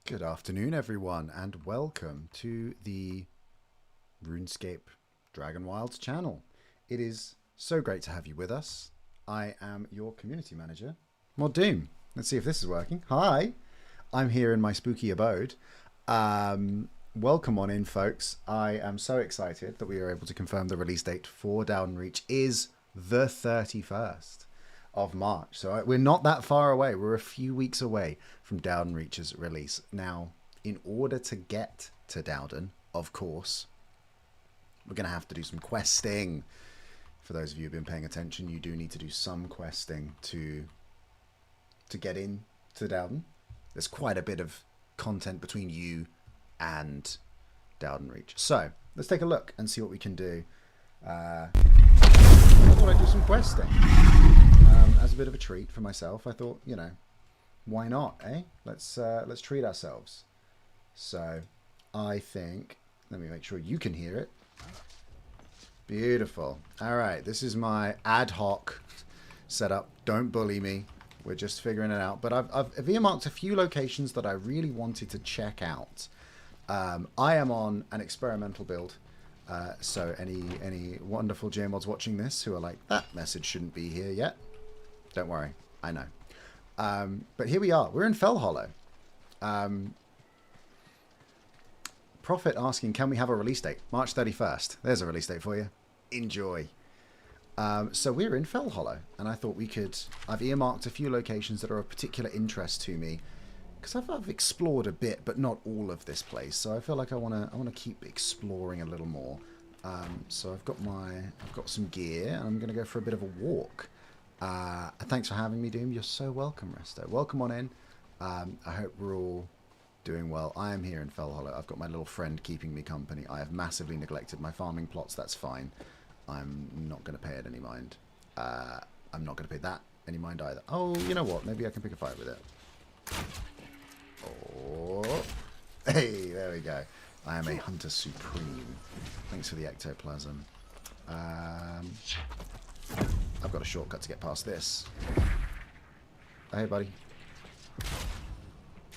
Good afternoon, everyone, and welcome to the RuneScape Dragon Wilds channel. It is so great to have you with us. I am your community manager, Mod Doom. Let's see if this is working. Hi, I'm here in my spooky abode. Welcome on in, folks. I am so excited that we are able to confirm the release date for Dowdun Reach is the 31st of March. So we're not that far away. We're a few weeks away from Dowdun Reach's release. Now, in order to get to Dowdun, of course, we're going to have to do some questing. For those of you who've been paying attention, you do need to do some questing to get in to Dowdun. There's quite a bit of content between you and Dowdun Reach. So let's take a look and see what we can do. I thought I'd do some questing. As a bit of a treat for myself, I thought, you know, why not, eh? Let's treat ourselves. So I think, let me make sure you can hear it. Beautiful. All right, this is my ad hoc setup. Don't bully me. We're just figuring it out. But I've earmarked a few locations that I really wanted to check out. I am on an experimental build. So any wonderful JMods watching this who are like, that message shouldn't be here yet, don't worry, I know. But here we are. We're in Fel Hollow. Prophet asking, can we have a release date? March 31st. There's a release date for you. Enjoy. So we're in Fel Hollow, and I thought we could... I've earmarked a few locations that are of particular interest to me, because I've explored a bit, but not all of this place. So I feel like I want to keep exploring a little more. So I've got some gear, and I'm going to go for a bit of a walk. Thanks for having me, Doom. You're so welcome, Resto. Welcome on in. I hope we're all doing well. I am here in Fellhollow. I've got my little friend keeping me company. I have massively neglected my farming plots. That's fine. I'm not going to pay it any mind. I'm not going to pay that any mind either. Oh, you know what? Maybe I can pick a fight with it. Oh, hey, there we go. I am a hunter supreme. Thanks for the ectoplasm. I've got a shortcut to get past this. Hey, buddy.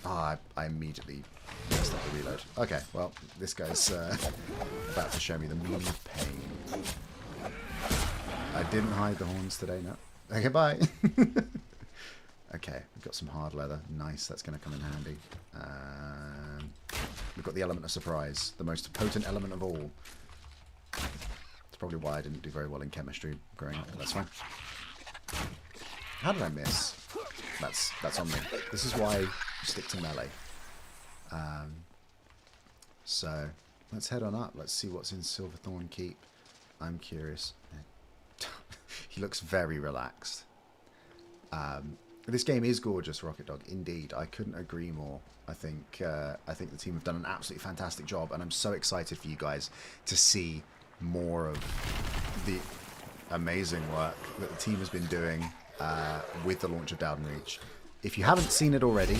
Ah, I immediately messed up the reload. Okay, well, this guy's about to show me the mean of pain. I didn't hide the horns today, no. Okay, bye. Okay, we've got some hard leather. Nice, that's going to come in handy. We've got the element of surprise, the most potent element of all. It's probably why I didn't do very well in chemistry growing up, but that's fine. How did I miss? That's on me. This is why you stick to melee. So, let's head on up. Let's see what's in Silverthorn Keep. I'm curious. He looks very relaxed. This game is gorgeous, Rocket Dog. Indeed, I couldn't agree more. I think the team have done an absolutely fantastic job, and I'm so excited for you guys to see more of the amazing work that the team has been doing with the launch of Dowdun Reach. If you haven't seen it already,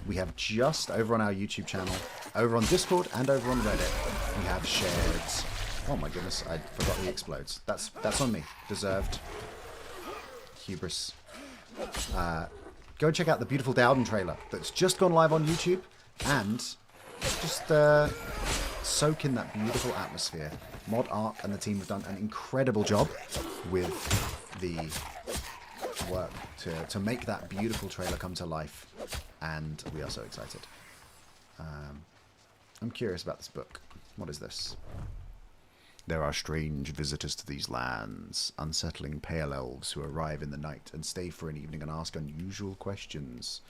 we have just over on our YouTube channel, over on Discord, and over on Reddit, we have shared. Oh my goodness, I forgot he explodes. That's on me. Deserved. Hubris. Go and check out the beautiful Dowdun trailer that's just gone live on YouTube, and just soak in that beautiful atmosphere. Mod Art and the team have done an incredible job with the work to make that beautiful trailer come to life, and we are so excited. I'm curious about this book. What is this? There are strange visitors to these lands, unsettling pale elves who arrive in the night and stay for an evening and ask unusual questions.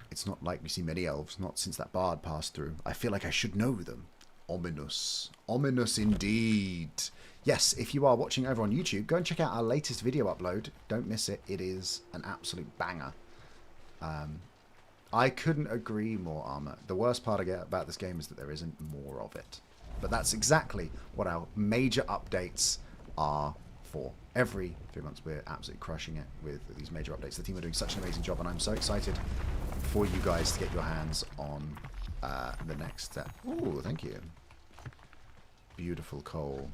It's not like we see many elves, not since that bard passed through. I feel like I should know them. Ominous. Ominous indeed. Yes, if you are watching over on YouTube, go and check out our latest video upload. Don't miss it. It is an absolute banger. I couldn't agree more, Armour. The worst part I get about this game is that there isn't more of it. But that's exactly what our major updates are for. Every 3 months we're absolutely crushing it with these major updates. The team are doing such an amazing job, and I'm so excited for you guys to get your hands on the next step. Ooh, thank you. Beautiful coal.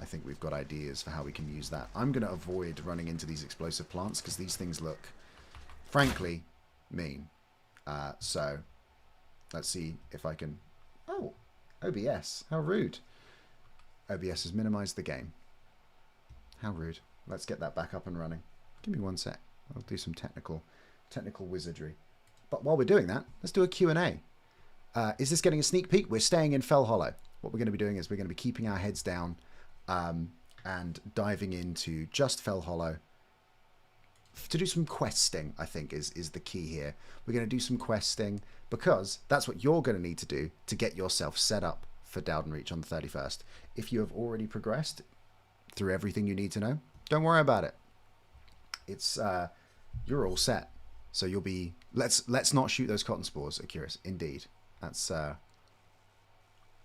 I think we've got ideas for how we can use that. I'm going to avoid running into these explosive plants because these things look, frankly, mean. So, let's see if I can... Oh, OBS. How rude. OBS has minimized the game. How rude. Let's get that back up and running. Give me one sec. I'll do some technical wizardry. But while we're doing that, let's do a Q&A. Is this getting a sneak peek? We're staying in Fel Hollow. What we're going to be doing is we're going to be keeping our heads down and diving into just Fel Hollow to do some questing, I think, is the key here. We're going to do some questing because that's what you're going to need to do to get yourself set up for Dowdun Reach on the 31st. If you have already progressed through everything you need to know, don't worry about it. It's you're all set. So you'll be... Let's not shoot those cotton spores, Curious. Indeed. That's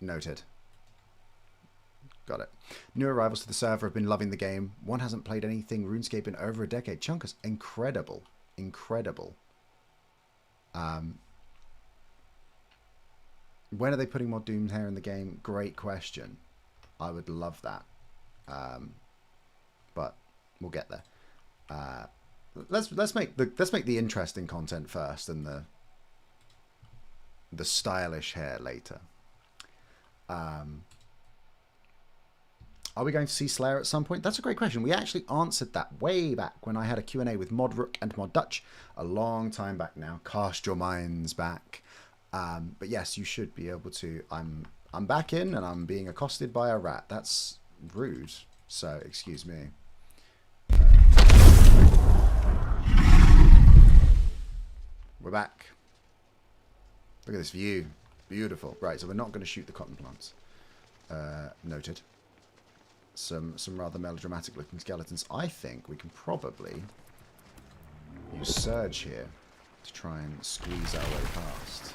noted. Got it. New arrivals to the server have been loving the game. One hasn't played anything RuneScape in over a decade. Chunkus, incredible. Incredible. When are they putting more Doomhair in the game? Great question. I would love that. But we'll get there. Let's make the interesting content first and the stylish hair later. Are we going to see Slayer at some point? That's a great question. We actually answered that way back when I had a Q&A with Mod Rook and Mod Dutch a long time back now. Cast your minds back. But yes, you should be able to. I'm back in and I'm being accosted by a rat. That's rude. So excuse me. We're back. Look at this view. Beautiful. Right, so we're not going to shoot the cotton plants. Noted. Some rather melodramatic looking skeletons. I think we can probably use Surge here to try and squeeze our way past.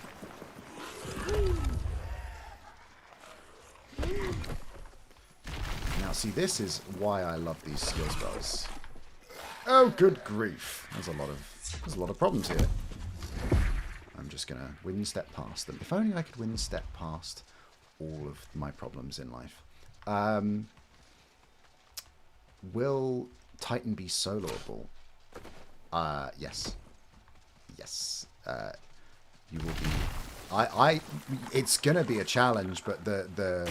Now see, this is why I love these skill spells. Oh good grief. There's a lot of problems here. I'm just gonna wind step past them. If only I could wind step past all of my problems in life. Will Titan be soloable? Yes. Yes. You will be. It's gonna be a challenge, but the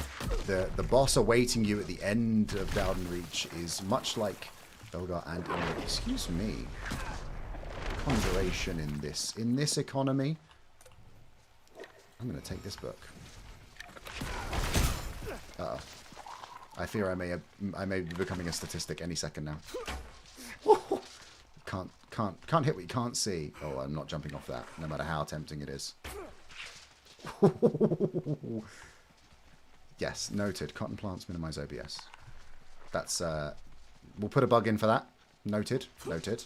boss awaiting you at the end of Dowdun Reach is much like Belgar and excuse me. Conjuration in this economy. I'm gonna take this book. Uh-oh. I fear I may be becoming a statistic any second now. Can't hit what you can't see. Oh, I'm not jumping off that, no matter how tempting it is. Yes, noted. Cotton plants minimize OBS. That's we'll put a bug in for that. Noted. Noted.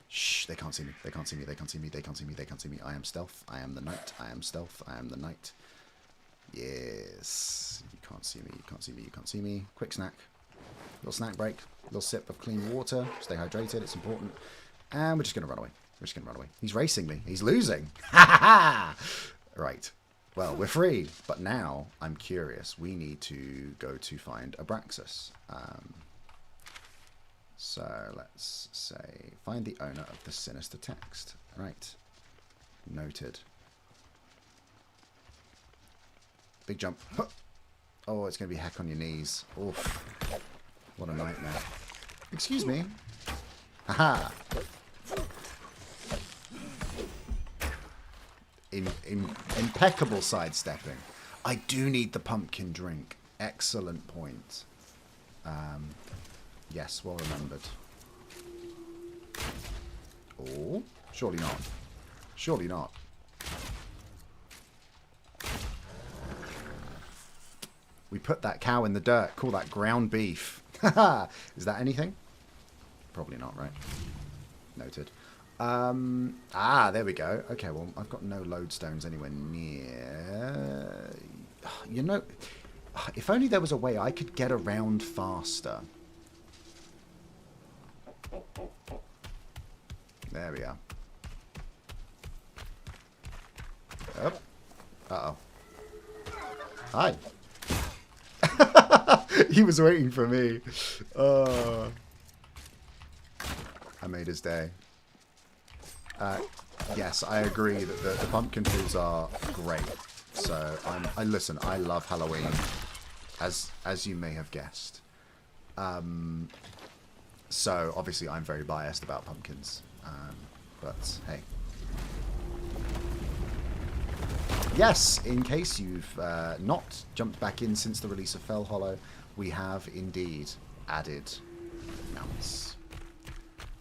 Shh, they can't see me. They can't see me. They can't see me. They can't see me. They can't see me. I am stealth. I am the knight. I am stealth. I am the knight. Yes. You can't see me. You can't see me. You can't see me. Quick snack. Little snack break. Little sip of clean water. Stay hydrated. It's important. And we're just going to run away. We're just going to run away. He's racing me. He's losing. Ha ha ha! Right. Well, we're freed. But now, I'm curious. We need to go to find Abraxas. So, let's say, find the owner of the sinister text. Right. Noted. Big jump. Oh, it's going to be heck on your knees. Oof. What a nightmare. Excuse me. Haha. Impeccable sidestepping. I do need the pumpkin drink. Excellent point. Yes, well remembered. Oh, surely not. Surely not. We put that cow in the dirt. Call that ground beef. Haha. Is that anything? Probably not, right? Noted. There we go. Okay, well, I've got no lodestones anywhere near. You know, if only there was a way I could get around faster. There we are. Oh. Uh-oh. Hi. He was waiting for me. I made his day. Yes, I agree that the pumpkin foods are great. So I listen. I love Halloween, as you may have guessed. So obviously I'm very biased about pumpkins. But hey. Yes, in case you've not jumped back in since the release of Fel Hollow, we have indeed added mounts.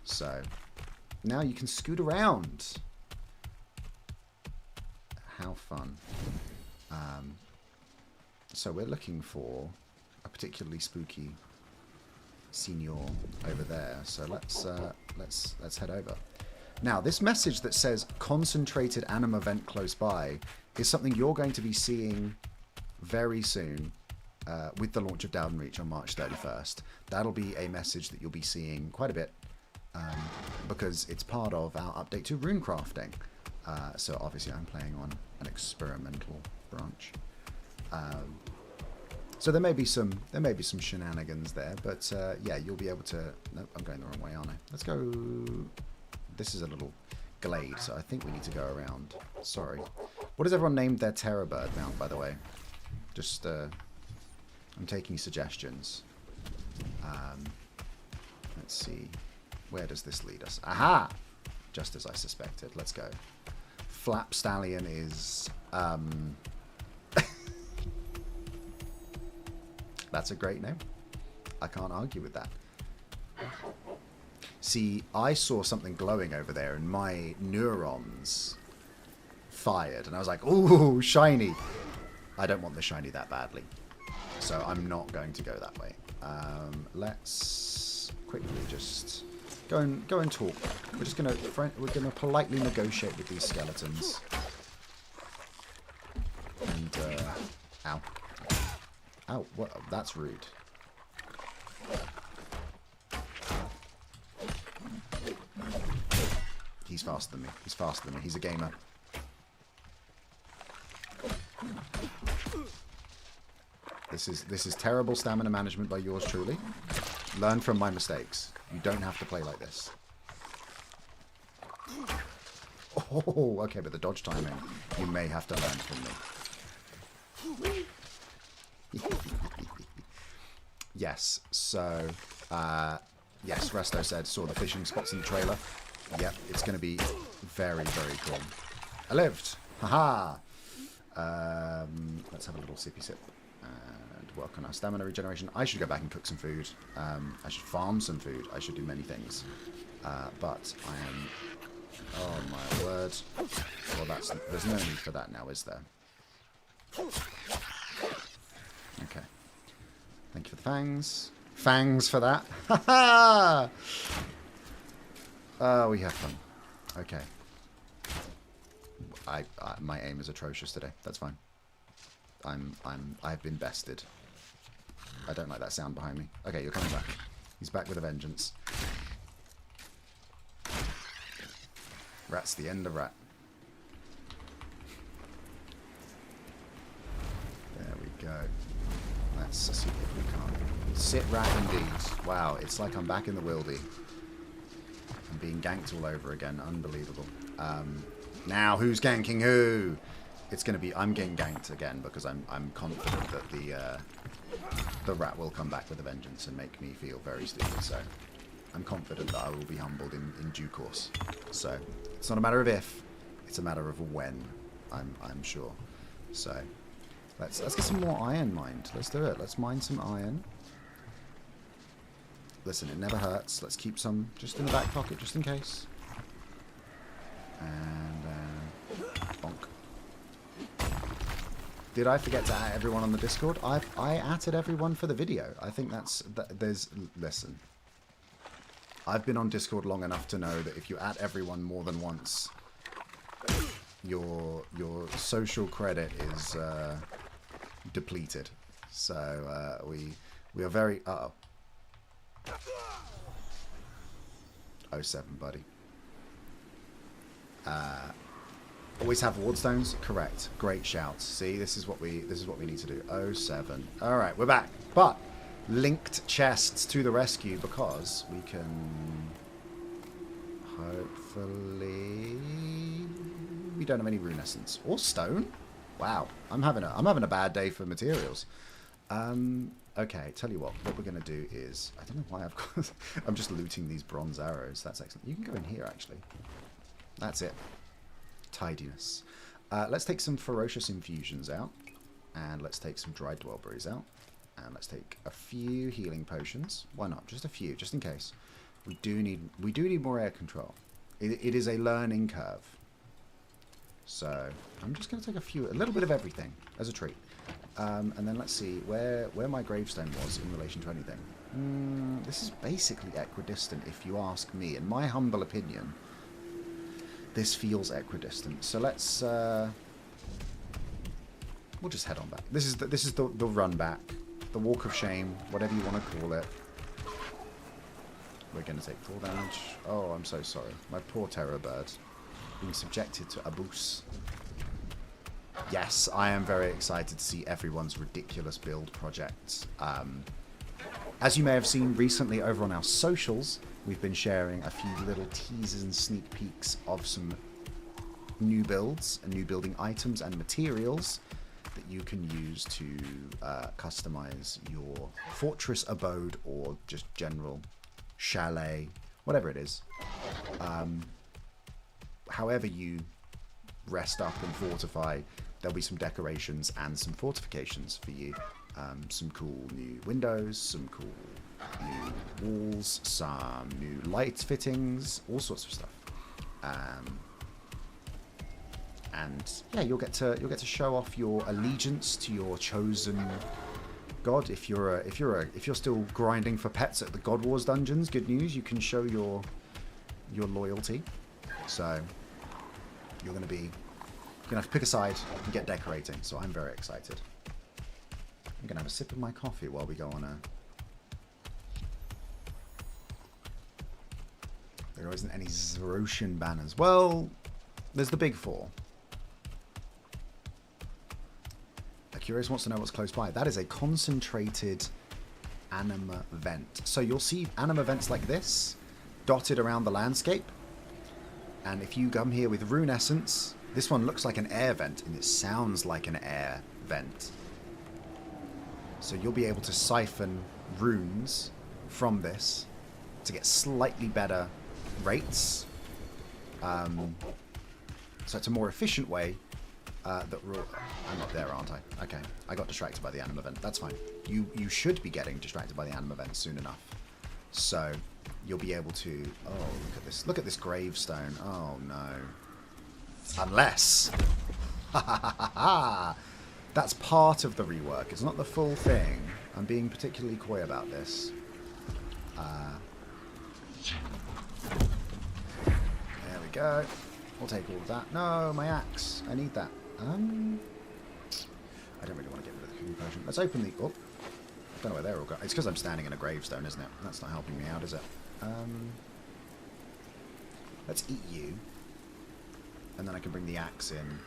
So now you can scoot around. How fun. So we're looking for a particularly spooky senior over there. So let's head over. Now, this message that says concentrated anim event close by is something you're going to be seeing very soon with the launch of Dowdun Reach on March 31st. That'll be a message that you'll be seeing quite a bit because it's part of our update to rune crafting. So obviously I'm playing on an experimental branch. So there may be some shenanigans there, but yeah, you'll be able to. Nope, I'm going the wrong way, aren't I? Let's go. This is a little glade, so I think we need to go around. Sorry. What has everyone named their terror bird mount, by the way? Just I'm taking suggestions. Let's see. Where does this lead us? Aha! Just as I suspected. Let's go. Flap Stallion is that's a great name. I can't argue with that. See, I saw something glowing over there and my neurons fired and I was like, ooh, shiny. I don't want the shiny that badly. So I'm not going to go that way. Let's quickly just go and talk. We're gonna politely negotiate with these skeletons. And ow. Ow, what? That's rude. He's faster than me. He's faster than me. He's a gamer. This is terrible stamina management by yours truly. Learn from my mistakes. You don't have to play like this. Oh, okay, but the dodge timing, you may have to learn from me. Yes, so, yes, Resto said, saw the fishing spots in the trailer. Yep, it's going to be very, very cool. I lived! Haha! Let's have a little sippy sip and work on our stamina regeneration. I should go back and cook some food. I should farm some food. I should do many things. But I am... Oh my word. Well, there's no need for that now, is there? Okay. Thank you for the fangs. Fangs for that. Ha ha! Oh, we have fun. Okay. My aim is atrocious today. That's fine. I've been bested. I don't like that sound behind me. Okay, you're coming back. He's back with a vengeance. Rat's the end of rat. There we go. Let's see if we can't. Sit rat indeed. Wow, it's like I'm back in the wildy. I'm being ganked all over again. Unbelievable. Now, who's ganking who? It's going to be... I'm getting ganked again because I'm confident that the rat will come back with a vengeance and make me feel very stupid. So I'm confident that I will be humbled in due course. So it's not a matter of if, it's a matter of when. I'm sure. So let's get some more iron mined. Let's do it. Let's mine some iron. Listen, it never hurts. Let's keep some just in the back pocket, just in case. And bonk. Did I forget to add everyone on the Discord? I added everyone for the video. I think listen. I've been on Discord long enough to know that if you add everyone more than once, your social credit is depleted. So we are very 07, buddy. Always have ward stones? Correct. Great shout. See, this is what we need to do. 07. Alright, we're back. But linked chests to the rescue because we can hopefully... We don't have any rune essence or stone. Wow, I'm having a bad day for materials. Okay, tell you what we're gonna do is, I don't know why I've got I'm just looting these bronze arrows. That's excellent. You can go in here actually. That's it. Tidiness. Let's take some ferocious infusions out, and let's take some dried dwellberries out, and let's take a few healing potions. Why not? Just a few, just in case. We do need more air control. It is a learning curve. So I'm just going to take a little bit of everything as a treat. And then let's see where my gravestone was in relation to anything. This is basically equidistant, if you ask me. In my humble opinion, this feels equidistant. So let's we'll just head on back. This is the run back, the walk of shame, whatever you want to call it. We're going to take full damage. Oh, I'm so sorry. My poor terror bird being subjected to abuse. Yes, I am very excited to see everyone's ridiculous build projects. As you may have seen recently over on our socials, we've been sharing a few little teasers and sneak peeks of some new builds and new building items and materials that you can use to customize your fortress abode or just general chalet, whatever it is. However you rest up and fortify, there'll be some decorations and some fortifications for you. Some cool new windows, some cool new walls, some new light fittings, all sorts of stuff. And yeah, you'll get to show off your allegiance to your chosen god. If you're still grinding for pets at the God Wars dungeons, good news, you can show your loyalty. So you're gonna have to pick a side and get decorating. So I'm very excited. I'm gonna have a sip of my coffee while we go on a... There isn't any Zeroshian banners. Well, there's the big four. Curious wants to know what's close by. That is a concentrated anima vent. So you'll see anima vents like this dotted around the landscape. And if you come here with rune essence, this one looks like an air vent and it sounds like an air vent. So you'll be able to siphon runes from this to get slightly better rates. So it's a more efficient way. I'm not there, aren't I? Okay, I got distracted by the anima vent. That's fine. You should be getting distracted by the anima vent soon enough. So you'll be able to... Oh, look at this. Look at this gravestone. Oh, no. Unless... That's part of the rework. It's not the full thing. I'm being particularly coy about this. There we go. We'll take all of that. No, my axe. I need that. I don't really want to get rid of the cooking potion. Let's open the... Oh. I don't know where they're all going. It's because I'm standing in a gravestone, isn't it? That's not helping me out, is it? Let's eat you. And then I can bring the axe in.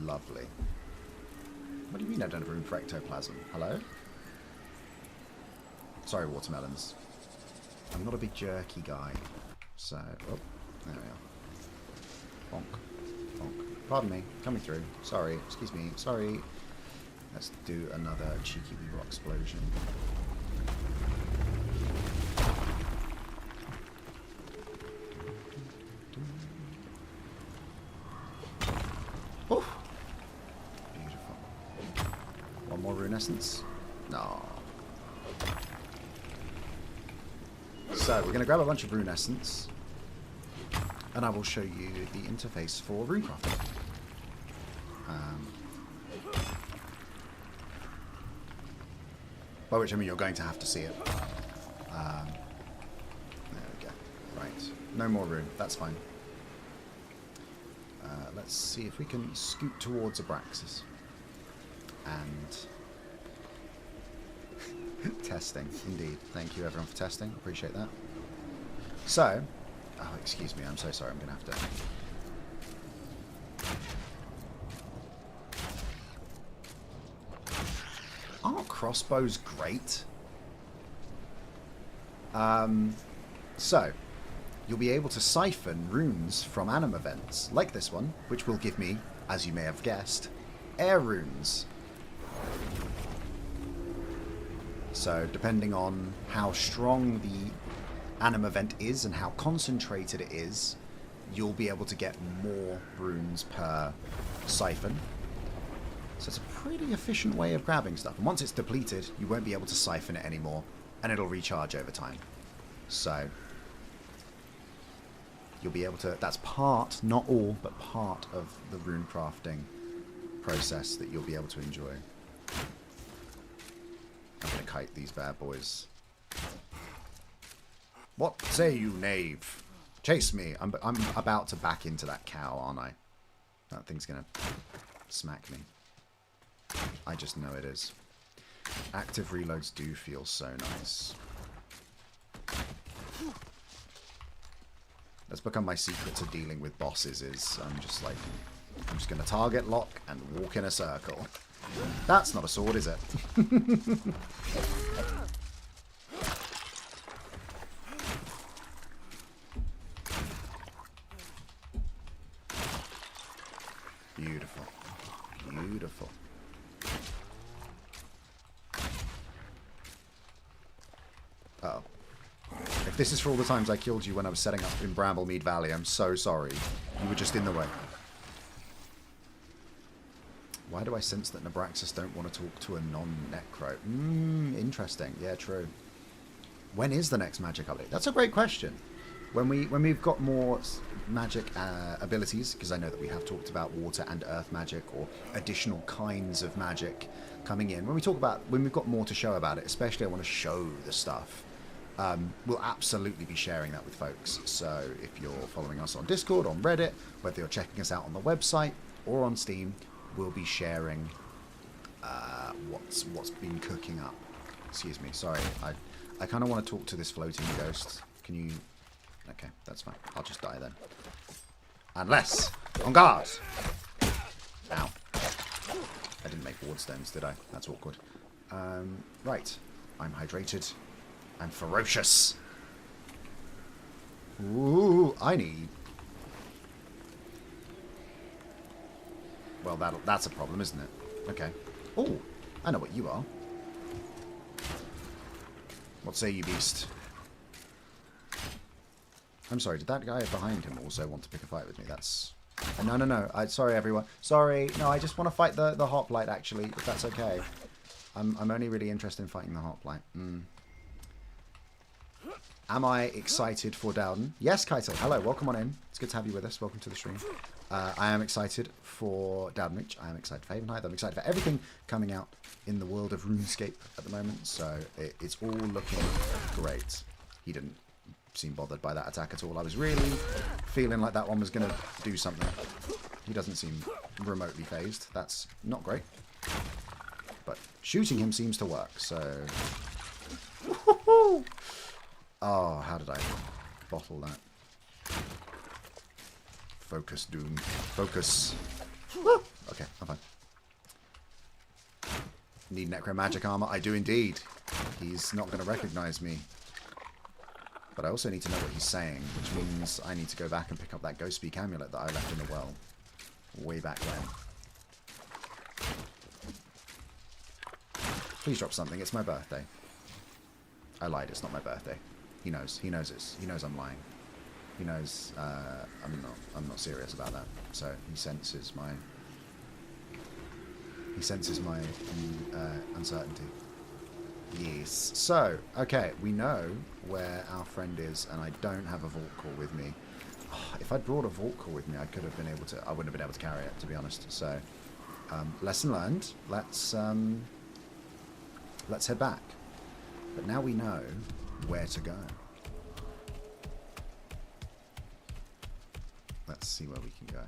Lovely. What do you mean I don't have room for ectoplasm? Hello? Sorry, watermelons. I'm not a big jerky guy. So... Oh, there we are. Bonk. Bonk. Pardon me, coming through. Sorry, excuse me, sorry. Let's do another cheeky wee rock explosion. Oh! Beautiful. One more rune essence. No. So, we're going to grab a bunch of rune essence. And I will show you the interface for runecrafting. By which I mean you're going to have to see it. There we go. Right. No more rune. That's fine. Let's see if we can scoot towards Abraxas. And... testing, indeed. Thank you everyone for testing. Appreciate that. So... Oh, excuse me, I'm so sorry, I'm going to have to... Oh, crossbow's great. So, you'll be able to siphon runes from anim events, like this one, which will give me, as you may have guessed, air runes. So, depending on how strong the anim event is and how concentrated it is, you'll be able to get more runes per siphon. So it's a pretty efficient way of grabbing stuff. And once it's depleted, you won't be able to siphon it anymore, and it'll recharge over time. So you'll be able to... That's part, not all, but part of the rune crafting process that you'll be able to enjoy. I'm going to kite these bad boys. What say you, knave? Chase me. I'm about to back into that cow, aren't I? That thing's going to smack me. I just know it is. Active reloads do feel so nice. That's become my secret to dealing with bosses is I'm just going to target lock and walk in a circle. That's not a sword, is it? Beautiful. Beautiful. Uh-oh. If this is for all the times I killed you when I was setting up in Bramblemead Valley, I'm so sorry. You were just in the way. Why do I sense that Nabraxas don't want to talk to a non-necro? Interesting. Yeah, true. When is the next magic update? That's a great question. When we've got more magic abilities, because I know that we have talked about water and earth magic or additional kinds of magic coming in. When we've got more to show about it, especially I want to show the stuff. We'll absolutely be sharing that with folks. So if you're following us on Discord, on Reddit, whether you're checking us out on the website or on Steam, we'll be sharing what's been cooking up. Excuse me, sorry. I kind of want to talk to this floating ghost. Can you... Okay, that's fine. I'll just die then. Unless... On guard! Ow. I didn't make ward stones, did I? That's awkward. Right. I'm hydrated. I'm ferocious. Ooh, I need... Well, that's a problem, isn't it? Okay. Oh, I know what you are. What say you, beast? I'm sorry, did that guy behind him also want to pick a fight with me? That's... No. Sorry, everyone. Sorry. No, I just want to fight the hoplite, actually, if that's okay. I'm only really interested in fighting the hoplite. Am I excited for Dowdun? Yes, Keitel. Hello, welcome on in. It's good to have you with us. Welcome to the stream. I am excited for Dowdun Reach. I am excited for Havenhide. I'm excited for everything coming out in the world of RuneScape at the moment. So it's all looking great. He didn't seem bothered by that attack at all. I was really feeling like that one was going to do something. He doesn't seem remotely phased. That's not great. But shooting him seems to work, so... Oh, how did I bottle that? Focus, Doom. Focus. Okay, I'm fine. Need necromagic armor? I do indeed. He's not going to recognize me. But I also need to know what he's saying, which means I need to go back and pick up that Ghost Speak amulet that I left in the well. Way back when. Please drop something. It's my birthday. I lied. It's not my birthday. He knows. He knows it's. He knows I'm lying. He knows I'm not serious about that. So he senses my. He senses my uncertainty. Yes. So okay, we know where our friend is, and I don't have a vault core with me. Oh, if I'd brought a vault core with me, I could have been able to. I wouldn't have been able to carry it, to be honest. So lesson learned. Let's head back. But now we know where to go. Let's see where we can go.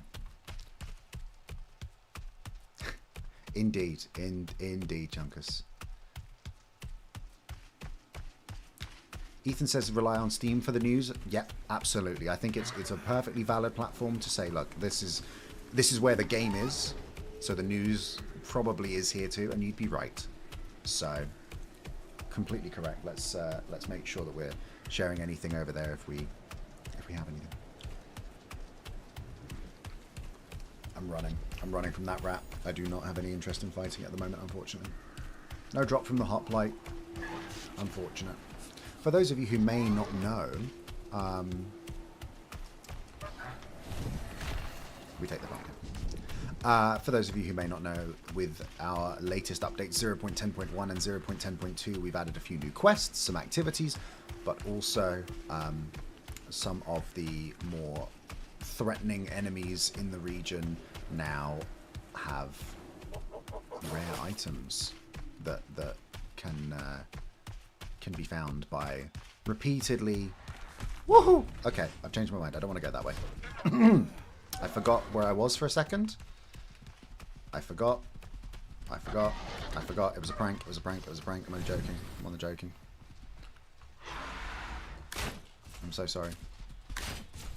Indeed, indeed, Chunkus. Ethan says rely on Steam for the news. Yep, absolutely. I think it's a perfectly valid platform to say, look, this is where the game is, so the news probably is here too, and you'd be right. So, completely correct. Let's make sure that we're sharing anything over there if we have anything. I'm running from that rat. I do not have any interest in fighting at the moment, unfortunately. No drop from the hoplite. Unfortunate. For those of you who may not know, we take the pumpkin. For those of you who may not know, with our latest updates 0.10.1 and 0.10.2, we've added a few new quests, some activities, but also some of the more threatening enemies in the region now have rare items that can be found by repeatedly. Woohoo! Okay, I've changed my mind. I don't want to go that way. I forgot where I was for a second. I forgot. It was a prank. It was a prank. I'm only joking. I'm only joking. I'm so sorry.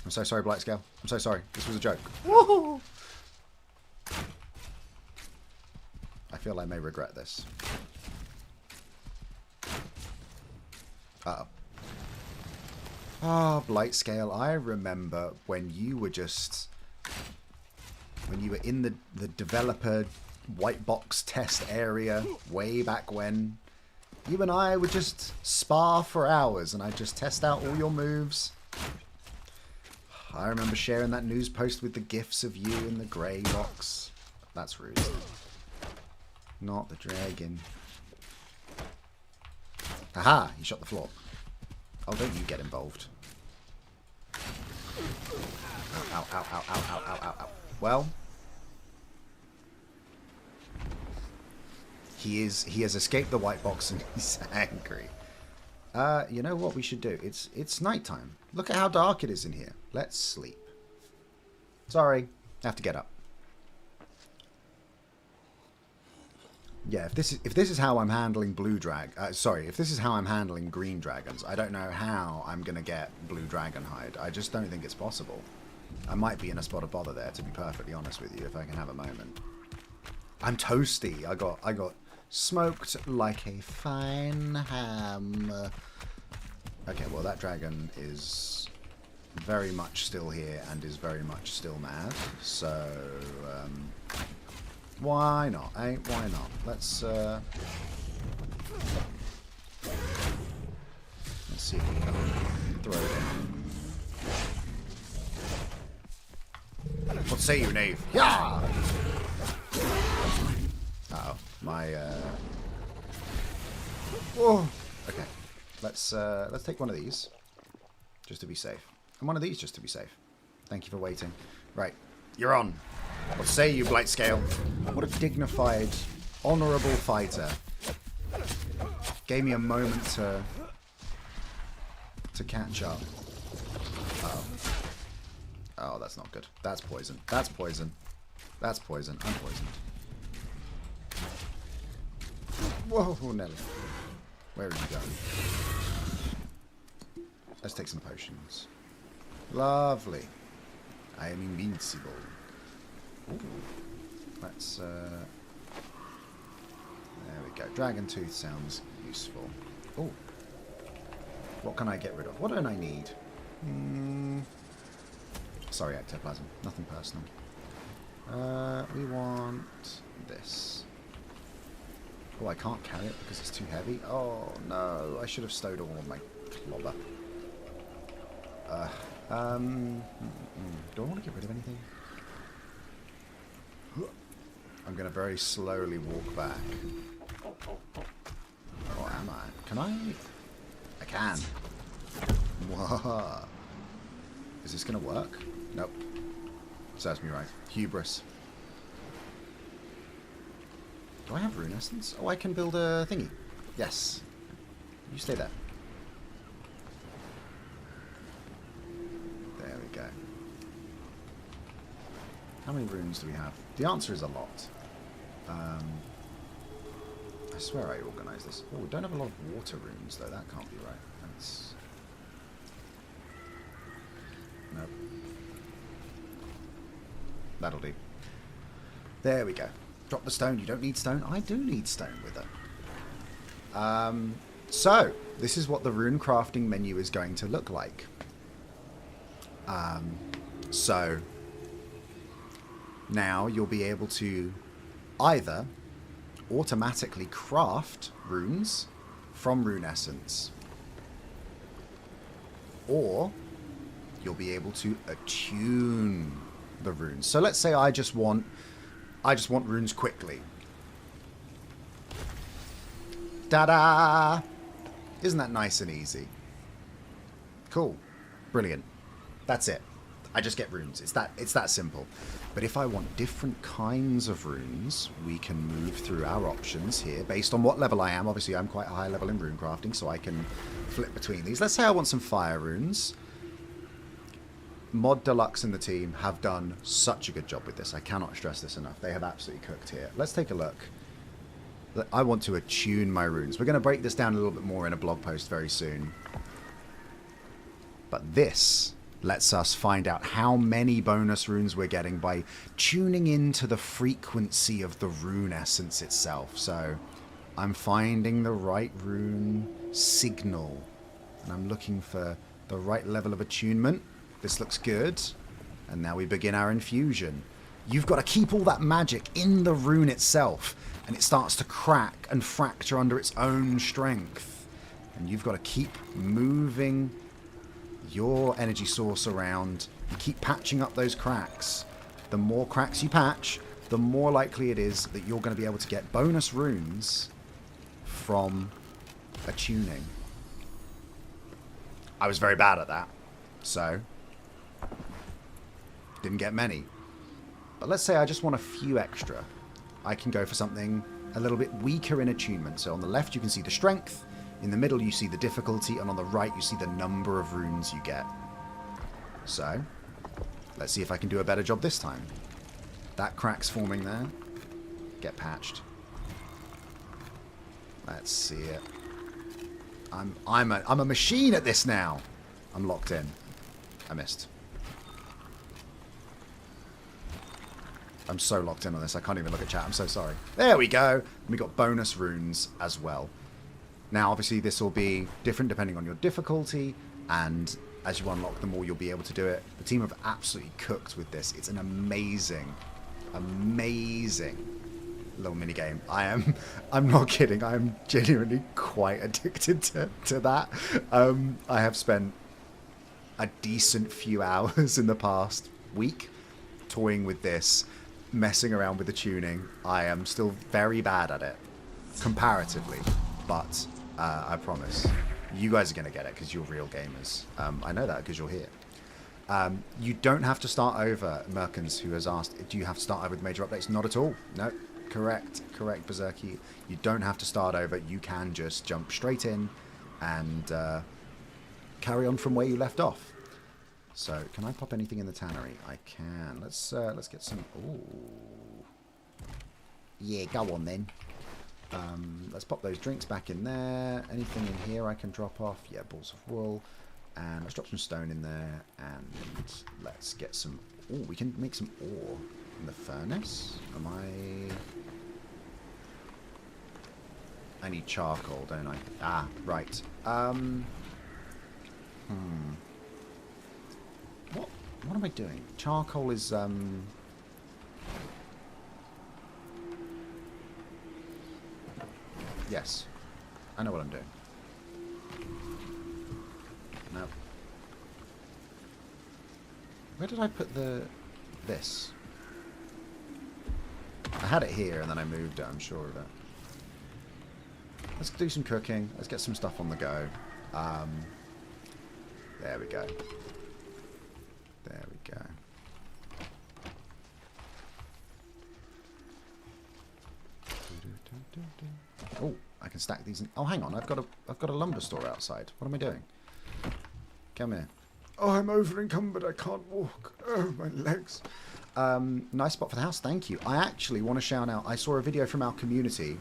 I'm so sorry, Blightscale. I'm so sorry. This was a joke. Woohoo! I feel I may regret this. Uh-oh. Oh, Blightscale, I remember when you were just... when you were in the developer white box test area way back when. You and I would just spar for hours and I'd just test out all your moves. I remember sharing that news post with the gifs of you in the grey box. That's rude. Not the dragon. Aha! He shot the floor. Oh, don't you get involved. Ow, ow, ow, ow, ow, ow, ow, ow. Well, he has escaped the white box and he's angry. You know what we should do? It's nighttime. Look at how dark it is in here. Let's sleep. Sorry, I have to get up. Yeah, if this is how I'm handling if this is how I'm handling green dragons, I don't know how I'm gonna get blue dragon hide. I just don't think it's possible. I might be in a spot of bother there, to be perfectly honest with you, if I can have a moment. I'm toasty. I got smoked like a fine ham. Okay, well that dragon is very much still here and is very much still mad. So why not, eh? Why not? Let's see if we can throw it in. What say you, knave? Yeah! Uh-oh. My whoa. Okay. Let's take one of these. Just to be safe. And one of these just to be safe. Thank you for waiting. Right. You're on. What say you, Blightscale? What a dignified, honourable fighter. Gave me a moment to catch up. Uh-oh. Oh, that's not good. That's poison. That's poison. That's poison. I'm poisoned. Whoa, Nelly. Where are you going? Let's take some potions. Lovely. I am invincible. Ooh. Let's, there we go. Dragon Tooth sounds useful. Oh. What can I get rid of? What don't I need? Sorry, ectoplasm. Nothing personal. We want this. Oh, I can't carry it because it's too heavy. Oh, no. I should have stowed all of my clobber. Do I want to get rid of anything? I'm going to very slowly walk back. Or am I? Can I? I can. Whoa. Is this going to work? Nope. Serves me right. Hubris. Do I have rune essence? Oh, I can build a thingy. Yes. You stay there. There we go. How many runes do we have? The answer is a lot. I swear I organised this. Oh, we don't have a lot of water runes, though. That can't be right. That's... Nope. That'll do. There we go. Drop the stone. You don't need stone. I do need stone with it. So, this is what the rune crafting menu is going to look like. So, now you'll be able to either automatically craft runes from Rune Essence, or you'll be able to attune the runes. So let's say I just want runes quickly. Ta-da! Isn't that nice and easy? Cool. Brilliant. That's it. I just get runes. It's that simple. But if I want different kinds of runes, we can move through our options here based on what level I am. Obviously, I'm quite a high level in rune crafting, so I can flip between these. Let's say I want some fire runes. Mod Deluxe and the team have done such a good job with this. I cannot stress this enough. They have absolutely cooked here. Let's take a look. I want to attune my runes. We're going to break this down a little bit more in a blog post very soon. But this lets us find out how many bonus runes we're getting by tuning into the frequency of the rune essence itself. So I'm finding the right rune signal, and I'm looking for the right level of attunement. This looks good. And now we begin our infusion. You've got to keep all that magic in the rune itself, and it starts to crack and fracture under its own strength. And you've got to keep moving your energy source around and keep patching up those cracks. The more cracks you patch, the more likely it is that you're going to be able to get bonus runes from attuning. I was very bad at that, so didn't get many. But let's say I just want a few extra. I can go for something a little bit weaker in attunement. So on the left you can see the strength, in the middle you see the difficulty, and on the right you see the number of runes you get. So let's see if I can do a better job this time. That crack's forming there. Get patched. Let's see it. I'm a machine at this now. I'm locked in. I missed. I'm so locked in on this, I can't even look at chat. I'm so sorry. There we go. And we got bonus runes as well. Now, obviously, this will be different depending on your difficulty, and as you unlock them all, you'll be able to do it. The team have absolutely cooked with this. It's an amazing, amazing little mini game. I'm not kidding. I'm genuinely quite addicted to that. I have spent a decent few hours in the past week toying with this, messing around with the tuning. I am still very bad at it, comparatively, but I promise you guys are going to get it because you're real gamers. I know that because you're here. You don't have to start over. Merkins, who has asked, do you have to start over with major updates? Not at all. No, correct, Berserky. You don't have to start over. You can just jump straight in and carry on from where you left off. So, can I pop anything in the tannery? I can. Let's get some. Ooh, yeah, go on then. Let's pop those drinks back in there. Anything in here I can drop off? Yeah, balls of wool. And let's drop some stone in there. And let's get some... Oh, we can make some ore in the furnace. I need charcoal, don't I? Ah, right. What am I doing? Charcoal is... Yes. I know what I'm doing. No. Where did I put this? I had it here and then I moved it, I'm sure of it. Let's do some cooking. Let's get some stuff on the go. There we go. There we go. Oh, I can stack these in. Oh, hang on. I've got a lumber store outside. What am I doing? Come here. Oh, I'm over encumbered. I can't walk. Oh, my legs. Nice spot for the house. Thank you. I actually want to shout out. I saw a video from our community.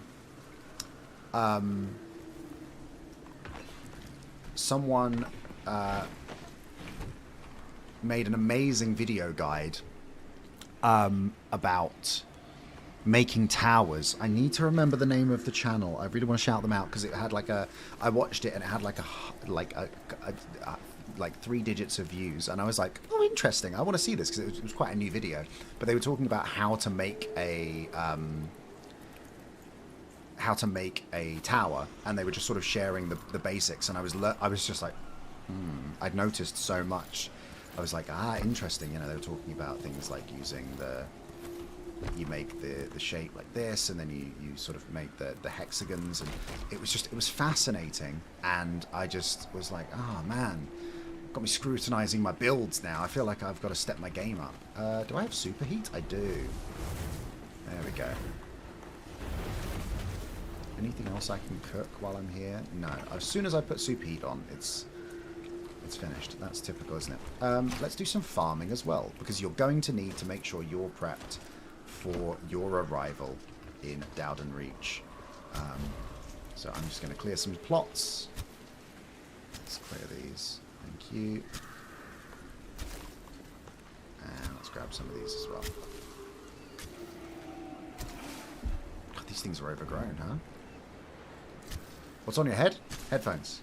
Someone made an amazing video guide about making towers. I need to remember the name of the channel. I really want to shout them out because it had like a. I watched it and it had like like 3 digits of views, and I was like, oh, interesting. I want to see this because it was quite a new video. But they were talking about how to make a tower, and they were just sort of sharing the basics. And I was just like, I'd noticed so much. I was like, interesting. You know, they were talking about things like using you make the shape like this, and then you sort of make the hexagons, and it was fascinating. And I just was like, oh man, got me scrutinizing my builds now. I feel like I've got to step my game up. Do I have superheat? I do. There we go. Anything else I can cook while I'm here? No. As soon as I put superheat on, it's finished. That's typical, isn't it? Let's do some farming as well, because you're going to need to make sure you're prepped for your arrival in Dowdun Reach. So I'm just going to clear some plots. Let's clear these. Thank you. And let's grab some of these as well. God, these things are overgrown, huh? What's on your head? Headphones.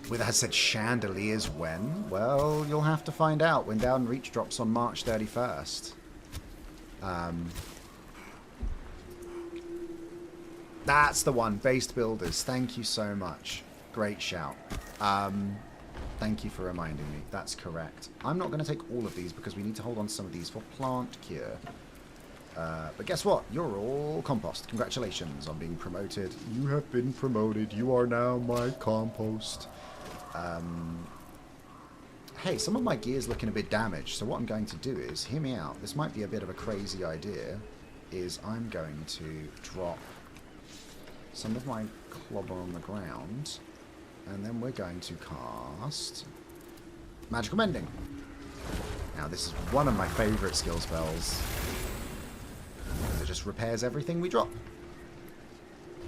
With has said chandeliers when? Well, you'll have to find out when Dowdun Reach drops on March 31st. That's the one. Based builders. Thank you so much. Great shout. Thank you for reminding me. That's correct. I'm not going to take all of these because we need to hold on to some of these for plant cure. But guess what? You're all compost. Congratulations on being promoted. You have been promoted. You are now my compost. Hey, some of my gear's looking a bit damaged, so what I'm going to do is, hear me out, this might be a bit of a crazy idea, is I'm going to drop some of my clobber on the ground, and then we're going to cast Magical Mending. Now, this is one of my favourite skill spells, because it just repairs everything we drop.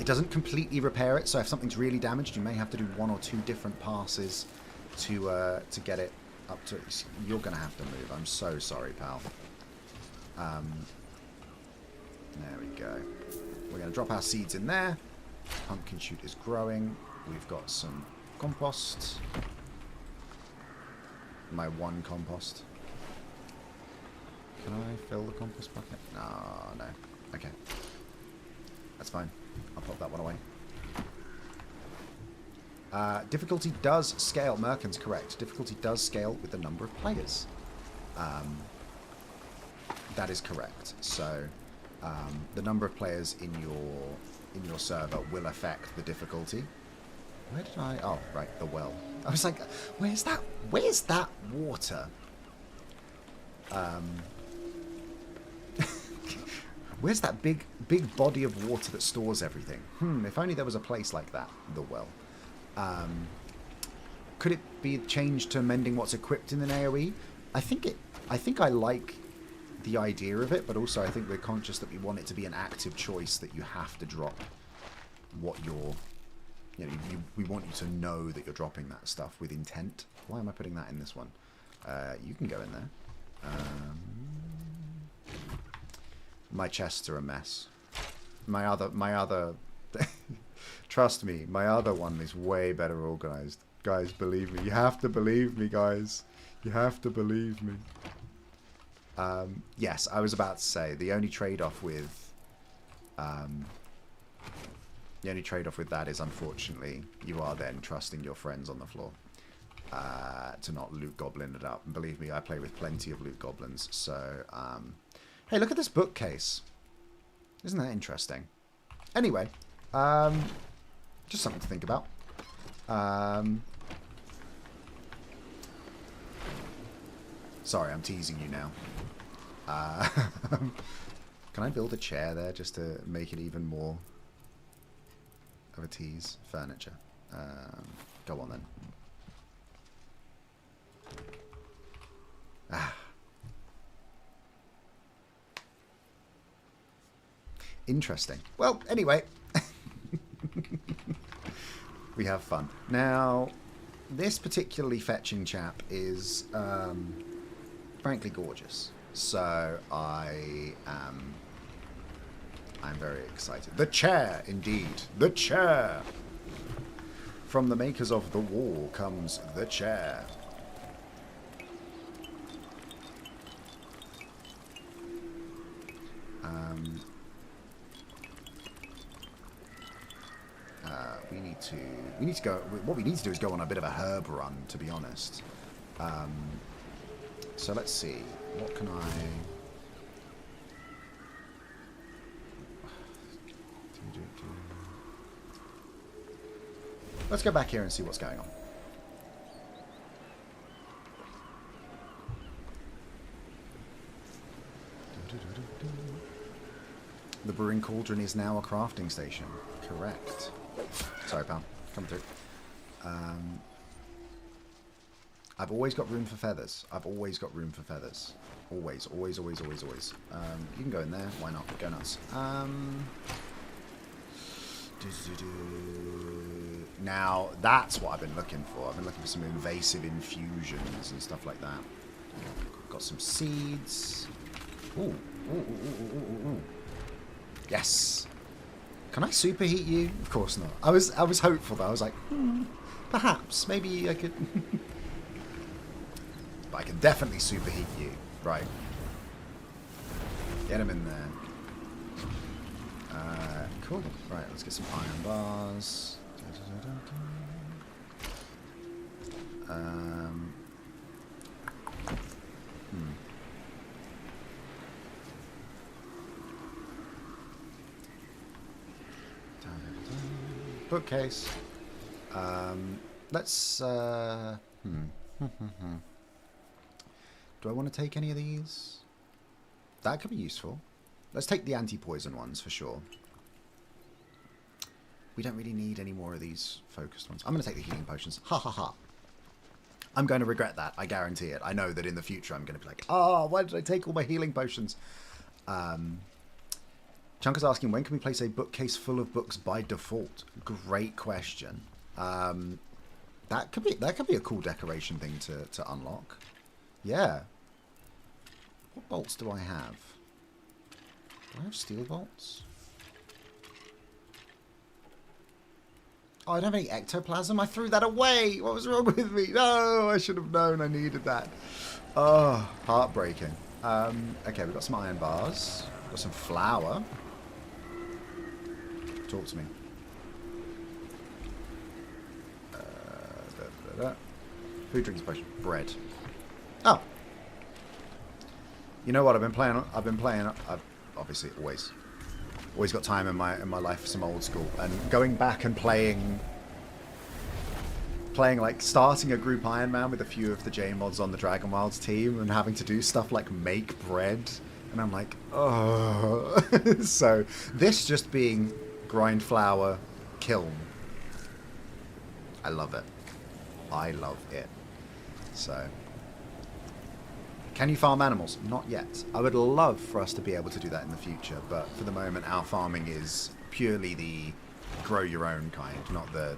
It doesn't completely repair it, so if something's really damaged, you may have to do 1 or 2 different passes to get it up to... You're going to have to move. I'm so sorry, pal. There we go. We're going to drop our seeds in there. Pumpkin shoot is growing. We've got some compost. My 1 compost. Can I fill the compost bucket? No. Okay. That's fine. I'll pop that one away. Difficulty does scale. Merkin's correct. Difficulty does scale with the number of players. That is correct. So the number of players in your server will affect the difficulty. Where did I? Oh, right, the well. I was like, where's that water? Where's that big body of water that stores everything? If only there was a place like that, the well. Could it be changed to mending what's equipped in an AoE? I think I like the idea of it, but also I think we're conscious that we want it to be an active choice, that you have to drop what you're... we want you to know that you're dropping that stuff with intent. Why am I putting that in this one? You can go in there. My chests are a mess. My other trust me, my other one is way better organized. Guys, believe me. You have to believe me, guys. You have to believe me. Yes, I was about to say the only trade-off with that is, unfortunately, you are then trusting your friends on the floor to not loot goblin it up. And believe me, I play with plenty of loot goblins. So, hey, look at this bookcase. Isn't that interesting? Anyway, just something to think about. Sorry, I'm teasing you now. Can I build a chair there just to make it even more of a tease? Furniture. Go on then. Interesting. Well, anyway. We have fun. Now, this particularly fetching chap is, frankly, gorgeous. So I'm very excited. The chair, indeed. The chair. From the makers of the wall comes the chair. We need to go. What we need to do is go on a bit of a herb run, to be honest. So let's see. What can I? Let's go back here and see what's going on. The brewing cauldron is now a crafting station. Correct. Sorry, pal. Come through. I've always got room for feathers. I've always got room for feathers. Always, always, always, always, always. You can go in there. Why not? Go nuts. Now, that's what I've been looking for. I've been looking for some invasive infusions and stuff like that. Got some seeds. Ooh. Ooh, ooh, ooh, ooh, ooh. Yes. Can I superheat you? Of course not. I was hopeful though. I was like, perhaps, maybe I could. But I can definitely superheat you. Right. Get him in there. Cool. Right, let's get some iron bars. Bookcase. Let's. Do I want to take any of these? That could be useful. Let's take the anti-poison ones for sure. We don't really need any more of these focused ones. I'm going to take the healing potions. Ha ha ha. I'm going to regret that. I guarantee it. I know that in the future I'm going to be like, oh, why did I take all my healing potions? Chunker's asking, when can we place a bookcase full of books by default? Great question. That could be a cool decoration thing to unlock. Yeah. What bolts do I have? Do I have steel bolts? Oh, I don't have any ectoplasm. I threw that away. What was wrong with me? No, I should have known I needed that. Oh, heartbreaking. Okay, we've got some iron bars. Got some flour. Talk to me. Food, drinks, potion, bread. Oh. You know what? I've obviously always got time in my life for some old school, and going back and playing like starting a group Iron Man with a few of the J mods on the Dragon Wilds team and having to do stuff like make bread, and I'm like, oh. So this just being grind flour, kiln. I love it. I love it. So, can you farm animals? Not yet. I would love for us to be able to do that in the future, but for the moment our farming is purely the grow your own kind, not the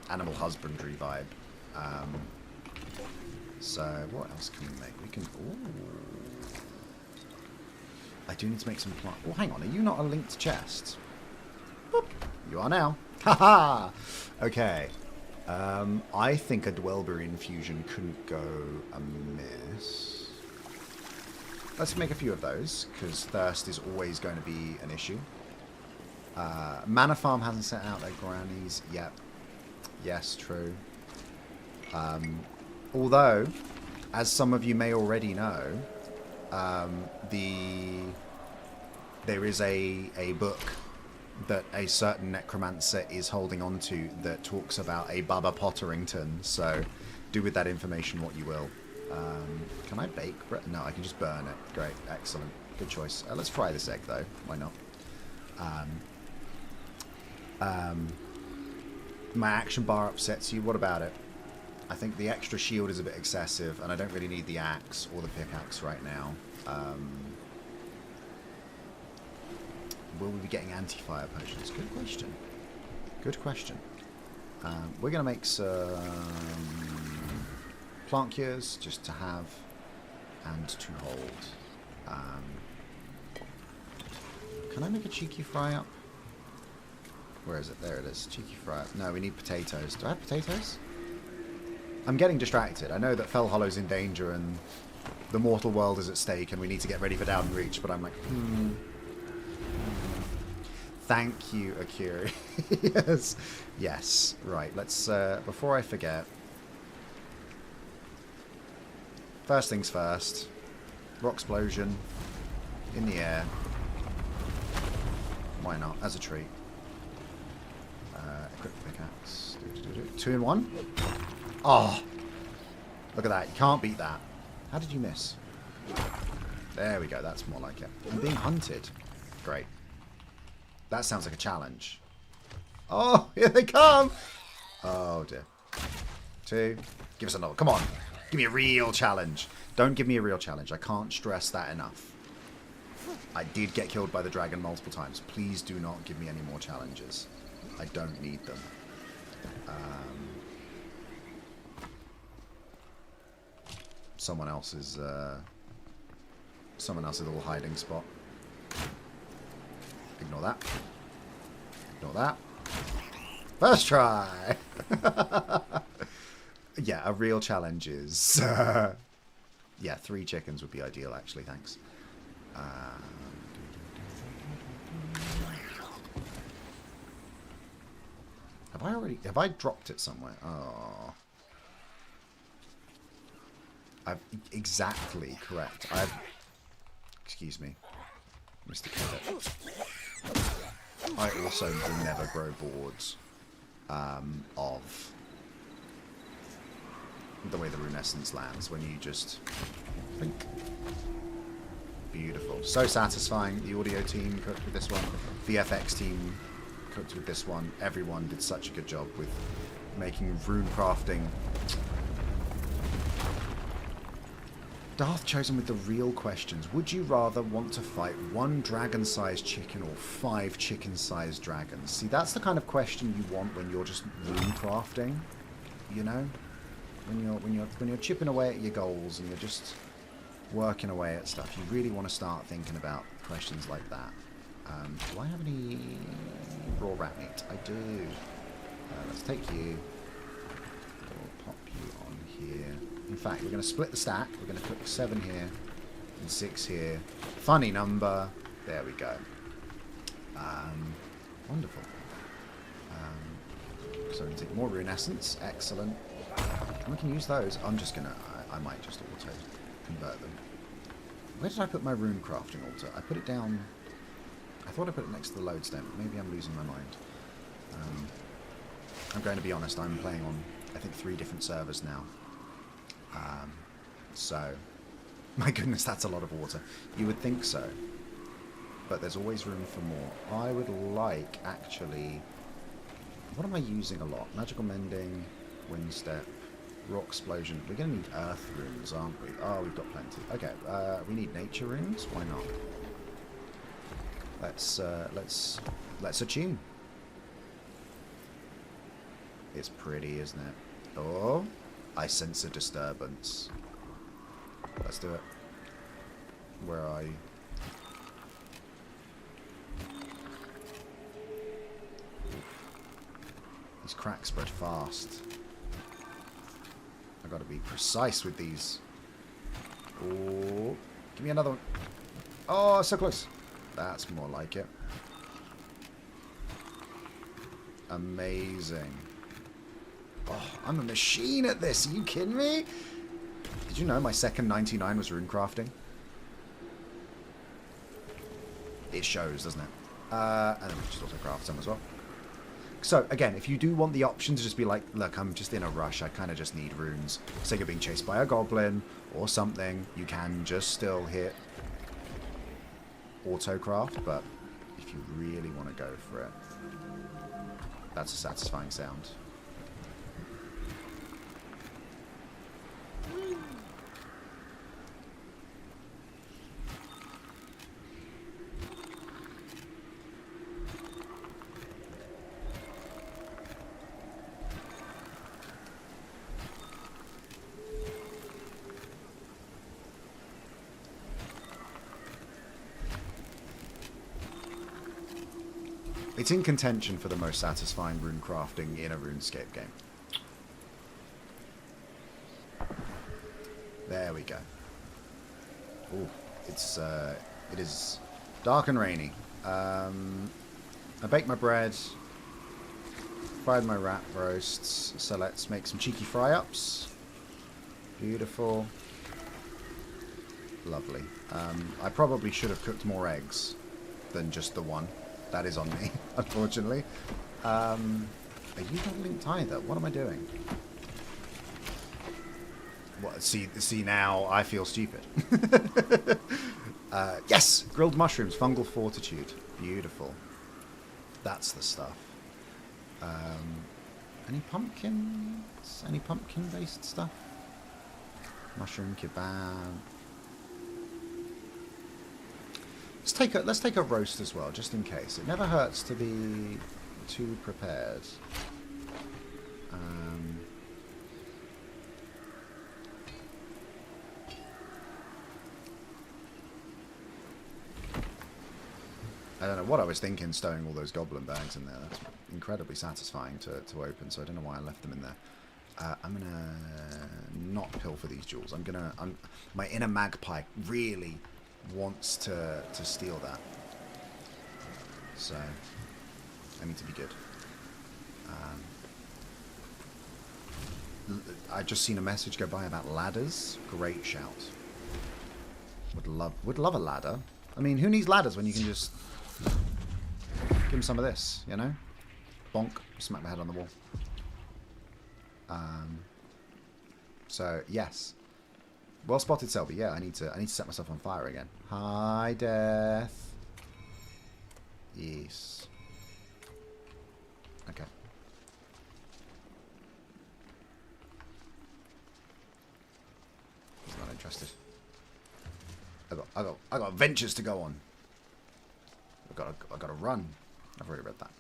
animal husbandry vibe. So what else can we make? We can... Ooh. I do need to make some plant... Oh, hang on. Are you not a linked chest? Boop. You are now. Haha! Okay. I think a Dwellberry infusion couldn't go amiss. Let's make a few of those, because thirst is always going to be an issue. Manor Farm hasn't sent out their grannies yet. Yes, true. Although, as some of you may already know, there is a book that a certain necromancer is holding on to that talks about a Bubba Potterington, so do with that information what you will. Can I bake bread? No, I can just burn it. Great, excellent, good choice. Let's fry this egg though, why not? My action bar upsets you, what about it? I think the extra shield is a bit excessive, and I don't really need the axe or the pickaxe right now. Will we be getting anti-fire potions? Good question. Good question. We're going to make some plant cures just to have and to hold. Can I make a cheeky fry up? Where is it? There it is. Cheeky fry up. No, we need potatoes. Do I have potatoes? I'm getting distracted. I know that Fel Hollow's in danger and the mortal world is at stake and we need to get ready for Dowdun Reach, but I'm like, Thank you, Akiri. Yes. Yes. Right, let's, before I forget, first things first, rock explosion in the air. Why not? As a treat. Equip the pickaxe. 2 in 1. Oh! Look at that. You can't beat that. How did you miss? There we go. That's more like it. I'm being hunted. Great. That sounds like a challenge. Oh, here they come! Oh, dear. 2. Give us another. Come on. Give me a real challenge. Don't give me a real challenge. I can't stress that enough. I did get killed by the dragon multiple times. Please do not give me any more challenges. I don't need them. Someone else's little hiding spot. Ignore that. Ignore that. First try! Yeah, a real challenge is... yeah, 3 chickens would be ideal, actually, thanks. Have I dropped it somewhere? Oh. Exactly correct. Excuse me. Mr. Cabot. I also will never grow boards of the way the Runescence lands when you just think. Beautiful. So satisfying. The audio team cooked with this one. The FX team cooked with this one. Everyone did such a good job with making rune crafting. Darth chosen with the real questions. Would you rather want to fight 1 dragon-sized chicken or 5 chicken-sized dragons? See, that's the kind of question you want when you're just rune crafting. You know, when you're chipping away at your goals and you're just working away at stuff, you really want to start thinking about questions like that. Do I have any raw rat meat? I do. Let's take you. We'll pop you on here. In fact, we're going to split the stack. We're going to put 7 here and 6 here. Funny number. There we go. Wonderful. So we're going to take more Runescence. Excellent. And we can use those. I'm just going to... I might just auto convert them. Where did I put my rune crafting altar? I put it down... I thought I put it next to the lodestone. Maybe I'm losing my mind. I'm going to be honest. I'm playing on, I think, 3 different servers now. So, my goodness, that's a lot of water. You would think so. But there's always room for more. I would like, actually... What am I using a lot? Magical Mending, Wind Step, Rock Explosion. We're going to need Earth runes, aren't we? Oh, we've got plenty. Okay, we need Nature runes. Why not? Let's attune. It's pretty, isn't it? Oh, I sense a disturbance. Let's do it. Where are you? These cracks spread fast. I've got to be precise with these. Oh, give me another one. Oh, so close. That's more like it. Amazing. Oh, I'm a machine at this. Are you kidding me? Did you know my second 99 was rune crafting? It shows, doesn't it? And then we just also craft some as well. So, again, if you do want the option to just be like, look, I'm just in a rush, I kind of just need runes. Say you're being chased by a goblin or something, you can just still hit auto-craft, but if you really want to go for it, that's a satisfying sound. It's in contention for the most satisfying rune crafting in a RuneScape game. There we go. Ooh, it is dark and rainy. I baked my bread, fried my wrap roasts, so let's make some cheeky fry-ups. Beautiful. Lovely. I probably should have cooked more eggs than just the one. That is on me, unfortunately. Are you not linked either? What am I doing? What, see now, I feel stupid. Yes! Grilled mushrooms, fungal fortitude. Beautiful. That's the stuff. Any pumpkins? Any pumpkin-based stuff? Mushroom kebab. Let's take a roast as well, just in case. It never hurts to be too prepared. I don't know what I was thinking stowing all those goblin bags in there. That's incredibly satisfying to open, so I don't know why I left them in there. I'm gonna not pilfer these jewels. My inner magpie really wants to steal that. So I need to be good. I just seen a message go by about ladders. Great shout. Would love a ladder. I mean, who needs ladders when you can just give him some of this, you know? Bonk. Smack my head on the wall. So yes. Well spotted, Selby. Yeah, I need to set myself on fire again. Hi, Death. Yes. Okay. He's not interested. I got ventures to go on. I gotta run. I've already read that.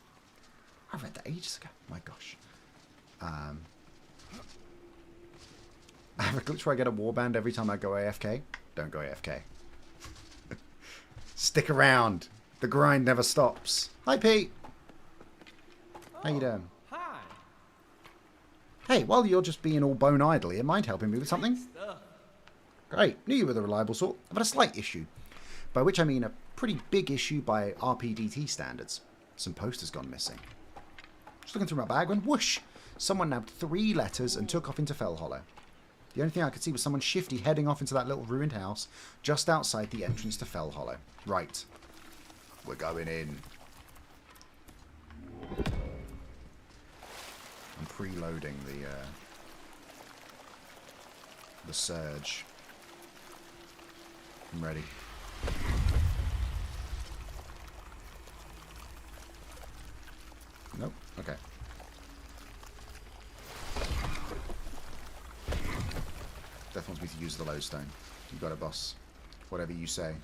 I read that ages ago. My gosh. I have a glitch where I get a warband every time I go AFK. Don't go AFK. Stick around. The grind never stops. Hi, Pete. How you doing? Hi. Hey, while you're just being all bone idle, you mind helping me with something? Great. Knew you were the reliable sort. I've had a slight issue. By which I mean a pretty big issue by RPDT standards. Some posters gone missing. Just looking through my bag when whoosh! Someone nabbed 3 letters and took off into Fellhollow. The only thing I could see was someone shifty heading off into that little ruined house just outside the entrance to Fellhollow. Right. We're going in. I'm preloading the surge. I'm ready. Nope. Okay. Death wants me to use the lodestone. You got it, boss. Whatever you say.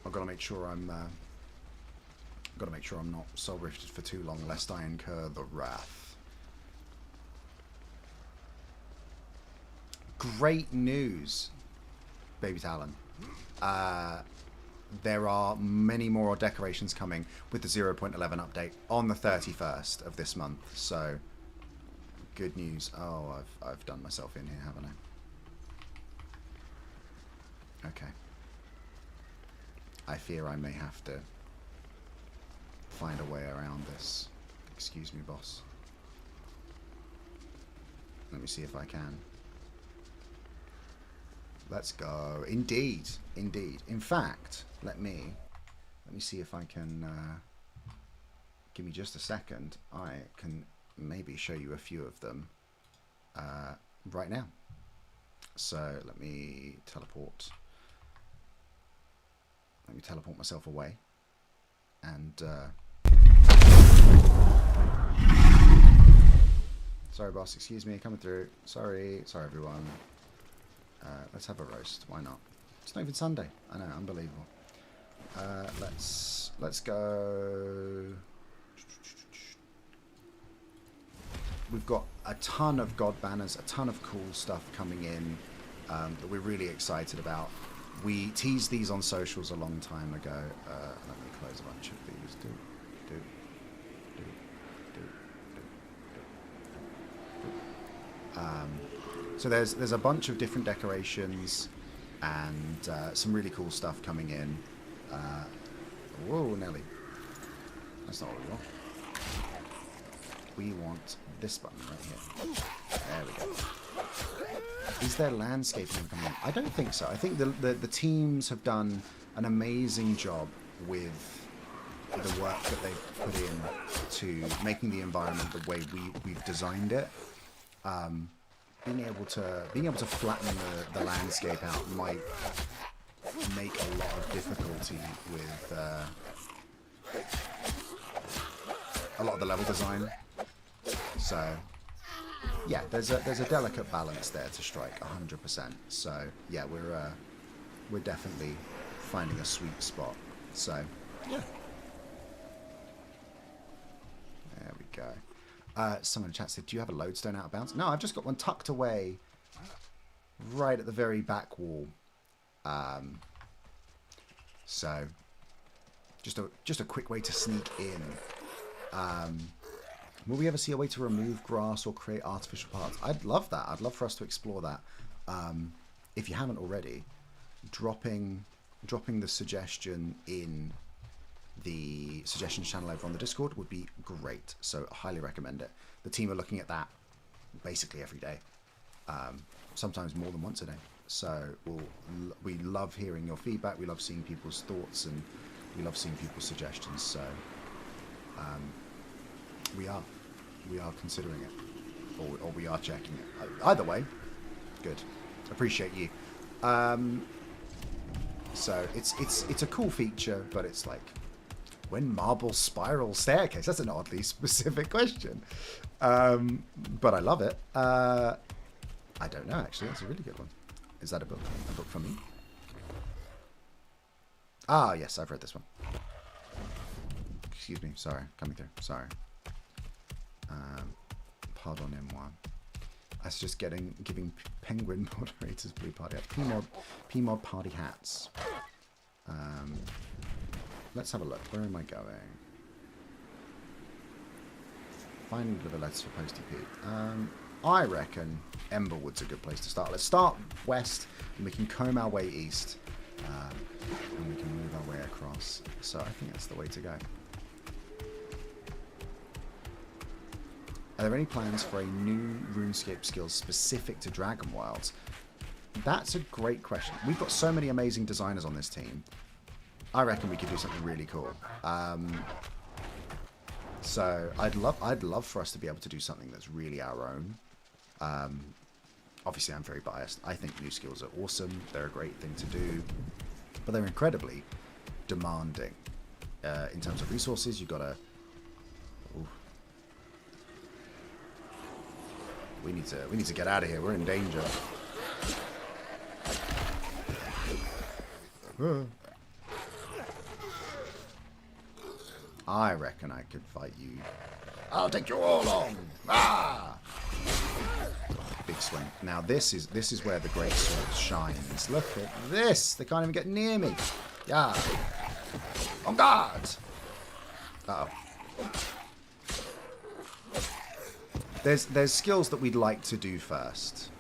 I've got to make sure I'm not soul rifted for too long, lest I incur the wrath. Great news, Baby Talon. There are many more decorations coming with the 0.11 update on the 31st of this month. So, good news. Oh, I've done myself in here, haven't I? Okay. I fear I may have to find a way around this. Excuse me, boss. Let me see if I can. Let's go. Indeed. Indeed. In fact, let me see if I can... give me just a second. I can maybe show you a few of them right now. So let me teleport. Let me teleport myself away. And... sorry, boss. Excuse me. Coming through. Sorry. Sorry, everyone. Let's have a roast. Why not? It's not even Sunday. I know, unbelievable. Let's go. We've got a ton of god banners, a ton of cool stuff coming in that we're really excited about. We teased these on socials a long time ago. Let me close a bunch of these. So there's a bunch of different decorations and some really cool stuff coming in. Whoa, Nelly. That's not what we want. We want this button right here. There we go. Is there landscaping coming in? I don't think so. I think the teams have done an amazing job with the work that they've put in to making the environment the way we've designed it. Being able to flatten the landscape out might make a lot of difficulty with a lot of the level design. So yeah, there's a delicate balance there to strike 100%. So yeah, we're definitely finding a sweet spot. So yeah, there we go. Someone in chat said, do you have a lodestone out of bounds? No, I've just got one tucked away right at the very back wall. So just a quick way to sneak in. Will we ever see a way to remove grass or create artificial paths? I'd love that. I'd love for us to explore that. If you haven't already, dropping the suggestion in the suggestions channel over on the Discord would be great. So I highly recommend it. The team are looking at that basically every day, sometimes more than once a day. So we love hearing your feedback. We love seeing people's thoughts, and we love seeing people's suggestions. So we are considering it, or we are checking it. Either way, good. Appreciate you. So it's a cool feature, but it's like, when marble spiral staircase? That's an oddly specific question, but I love it. I don't know, actually. That's a really good one. Is that a book for me? Ah, yes, I've read this one. Excuse me, sorry, coming through. Sorry. Pardonnez-moi. That's just giving penguin moderators blue party hats. PMod party hats. Let's have a look. Where am I going? Finding the letters for Posty Pete. I reckon Emberwood's a good place to start. Let's start west, and we can comb our way east, and we can move our way across. So I think that's the way to go. Are there any plans for a new RuneScape skill specific to Dragon Wilds? That's a great question. We've got so many amazing designers on this team. I reckon we could do something really cool. So I'd love for us to be able to do something that's really our own. Obviously, I'm very biased. I think new skills are awesome. They're a great thing to do, but they're incredibly demanding in terms of resources. You've got to. We need to get out of here. We're in danger. I reckon I could fight you. I'll take you all on. Ah! Big swing. Now this is where the great sword shines. Look at this. They can't even get near me. Yeah. On guard. Uh-oh. There's skills that we'd like to do first,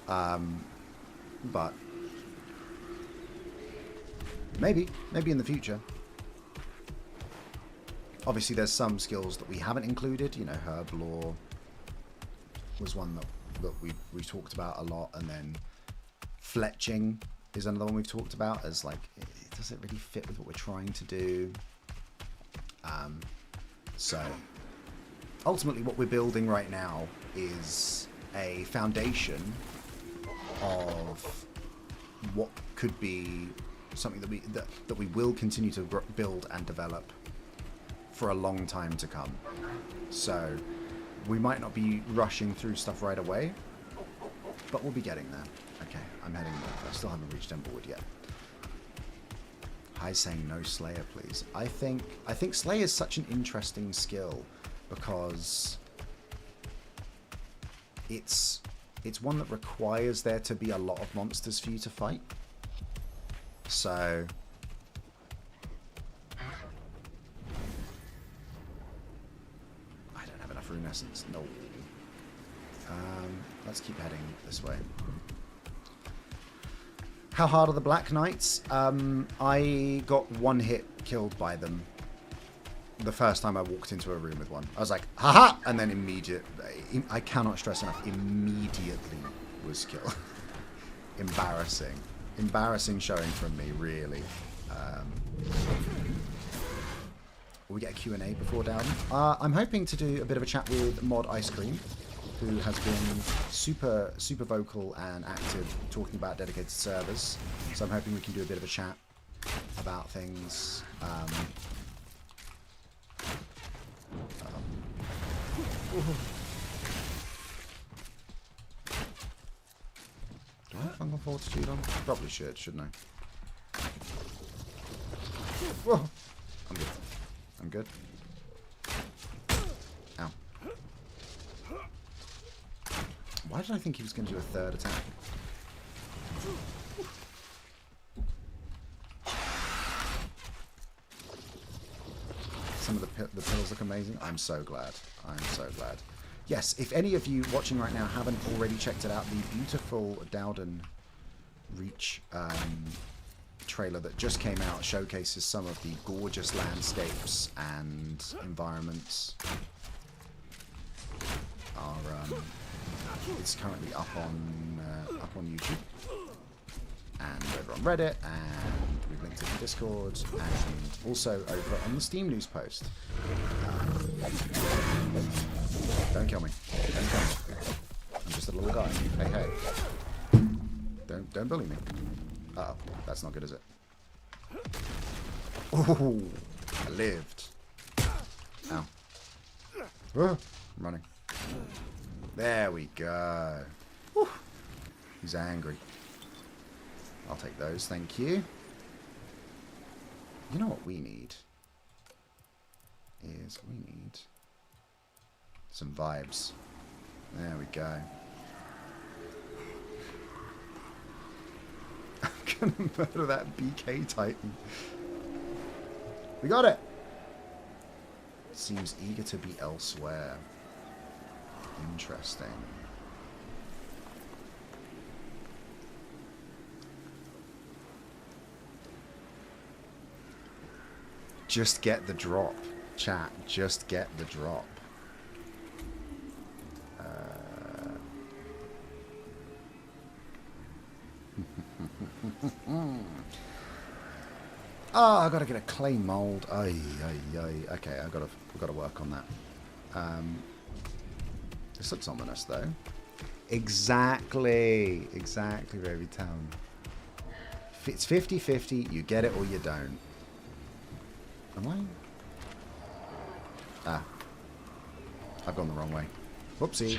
but maybe in the future. Obviously, there's some skills that we haven't included. You know, herb lore was one that we talked about a lot, and then fletching is another one we've talked about as like, does it really fit with what we're trying to do? So ultimately, what we're building right now is a foundation of what could be something that we will continue to build and develop for a long time to come. So we might not be rushing through stuff right away, but we'll be getting there. Okay, I'm heading north. I still haven't reached Emberwood yet. Hi, saying no Slayer, please. I think Slayer is such an interesting skill because it's one that requires there to be a lot of monsters for you to fight. So I don't have enough rune essence. No. Let's keep heading this way. How hard are the Black Knights? I got one hit killed by them the first time I walked into a room with one. I was like, haha! And then I cannot stress enough, immediately was killed. Embarrassing. Embarrassing showing from me, really. Will we get a Q&A before Dowdun? I'm hoping to do a bit of a chat with Mod Ice Cream, who has been super vocal and active talking about dedicated servers. So I'm hoping we can do a bit of a chat about things. Do I have Fungal Fortitude on? Probably should, shouldn't I? Whoa! I'm good. I'm good. Ow. Why did I think he was going to do a third attack? Some of the pills look amazing. I'm so glad. I'm so glad. Yes, if any of you watching right now haven't already checked it out, the beautiful Dowdun Reach trailer that just came out showcases some of the gorgeous landscapes and environments. It's currently up on YouTube and over on Reddit, and we've linked it in Discord, and also over on the Steam news post. Don't kill me. Don't kill me. I'm just a little guy. Hey, hey. Don't bully me. Uh-oh. That's not good, is it? Ooh. I lived. Ow. I'm running. There we go. Whew. He's angry. I'll take those, thank you. You know what we need? We need some vibes. There we go. I'm gonna murder that BK Titan. We got it! Seems eager to be elsewhere. Interesting. Just get the drop, chat. Just get the drop. Oh, I gotta get a clay mold. Ay. Okay, I've gotta work on that. This looks ominous though. Exactly, Baby Town. It's 50-50. You get it or you don't. Am I? Ah. I've gone the wrong way. Whoopsie.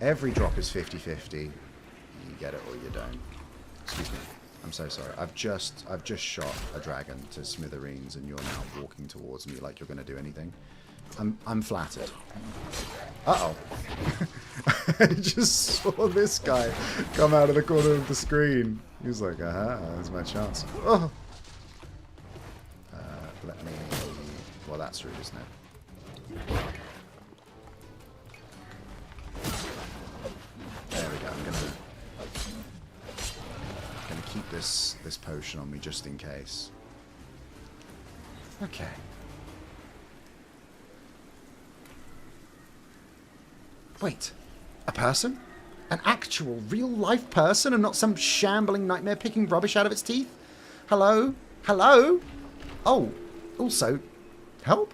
Every drop is 50-50. You get it or you don't. Excuse me. I'm so sorry. I've just shot a dragon to smithereens, and you're now walking towards me like you're going to do anything. I'm flattered. Uh-oh. I just saw this guy come out of the corner of the screen. He was like, aha, there's my chance. Oh. Let me... Well, that's rude, isn't it? There we go. I'm gonna keep this potion on me just in case. Okay. Wait, a person? An actual, real-life person, and not some shambling nightmare picking rubbish out of its teeth? Hello? Hello? Oh, also, help?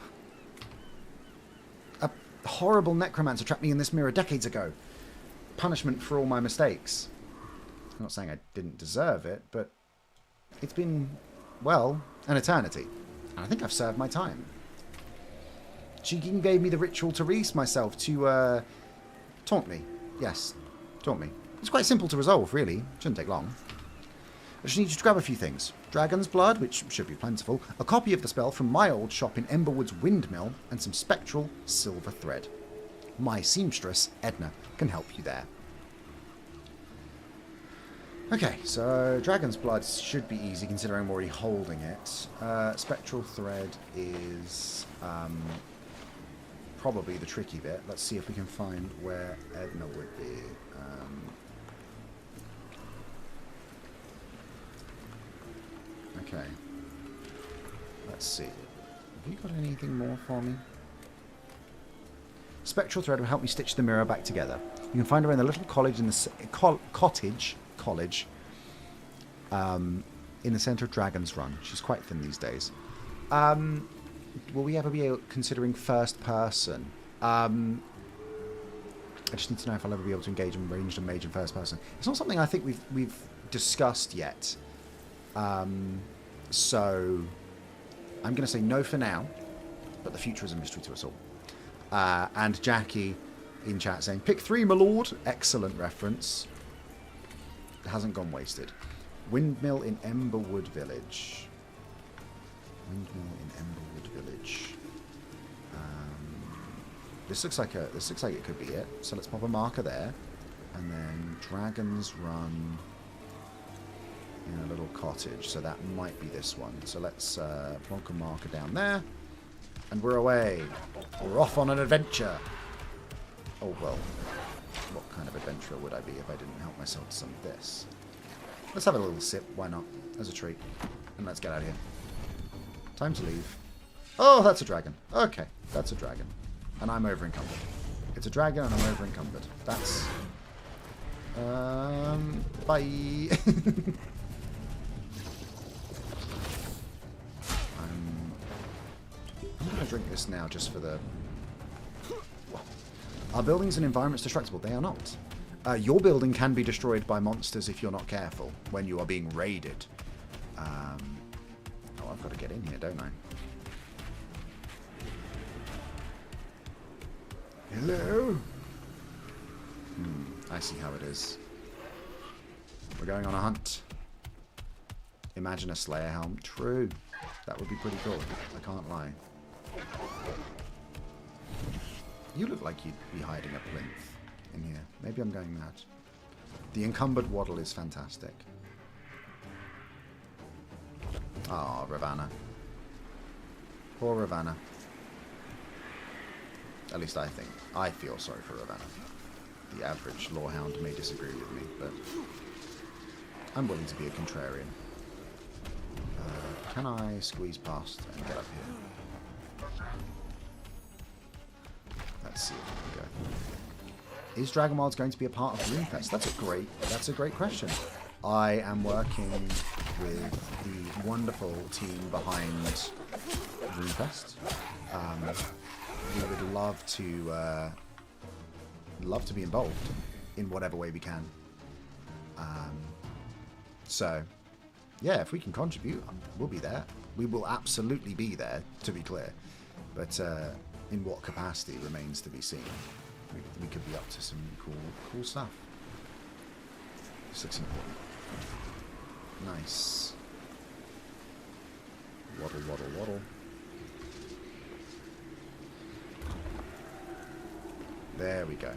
A horrible necromancer trapped me in this mirror decades ago. Punishment for all my mistakes. I'm not saying I didn't deserve it, but it's been, well, an eternity. And I think I've served my time. She even gave me the ritual to release myself, to, taunt me. Yes, taunt me. It's quite simple to resolve, really. Shouldn't take long. I just need you to grab a few things. Dragon's blood, which should be plentiful, a copy of the spell from my old shop in Emberwood's Windmill, and some spectral silver thread. My seamstress, Edna, can help you there. Okay, so Dragon's Blood should be easy considering I'm already holding it. Spectral Thread is probably the tricky bit. Let's see if we can find where Edna would be. Okay. Let's see. Have you got anything more for me? Spectral Thread will help me stitch the mirror back together. You can find her in the little college in the cottage in the centre of Dragon's Run. She's quite thin these days. Will we ever be considering first person? I just need to know if I'll ever be able to engage in ranged and mage in first person. It's not something I think we've discussed yet. So I'm going to say no for now, but the future is a mystery to us all. And Jackie in chat saying, pick 3, my lord. Excellent reference. It hasn't gone wasted. Windmill in Emberwood Village. Windmill in Emberwood Village. This looks like it could be it. So let's pop a marker there. And then Dragon's Run in a little cottage. So that might be this one. So let's plonk a marker down there. And we're away. We're off on an adventure. Oh, well. What kind of adventurer would I be if I didn't help myself to some of this? Let's have a little sip. Why not? As a treat. And let's get out of here. Time to leave. Oh, that's a dragon. Okay, that's a dragon. And I'm over encumbered. It's a dragon and I'm over encumbered. That's... bye. I'm going to drink this now just for the... Are buildings and environments destructible? They are not. Your building can be destroyed by monsters if you're not careful when you are being raided. Oh, I've got to get in here, don't I? Hello? I see how it is. We're going on a hunt. Imagine a Slayer helm. True. That would be pretty cool. I can't lie. You look like you'd be hiding a plinth in here. Maybe I'm going mad. The encumbered waddle is fantastic. Ah, Ravana. Poor Ravana. At least I think. I feel sorry for Ravana. The average lorehound may disagree with me, but I'm willing to be a contrarian. Can I squeeze past and get up here? Let's see if we can go. Is Dragon Wilds going to be a part of RuneFest? That's a great question. I am working with the wonderful team behind RuneFest. We would love to be involved in whatever way we can. So, yeah, if we can contribute, we'll be there. We will absolutely be there, to be clear. But in what capacity remains to be seen. We could be up to some cool stuff. This looks important. Nice. Waddle, waddle, waddle. There we go.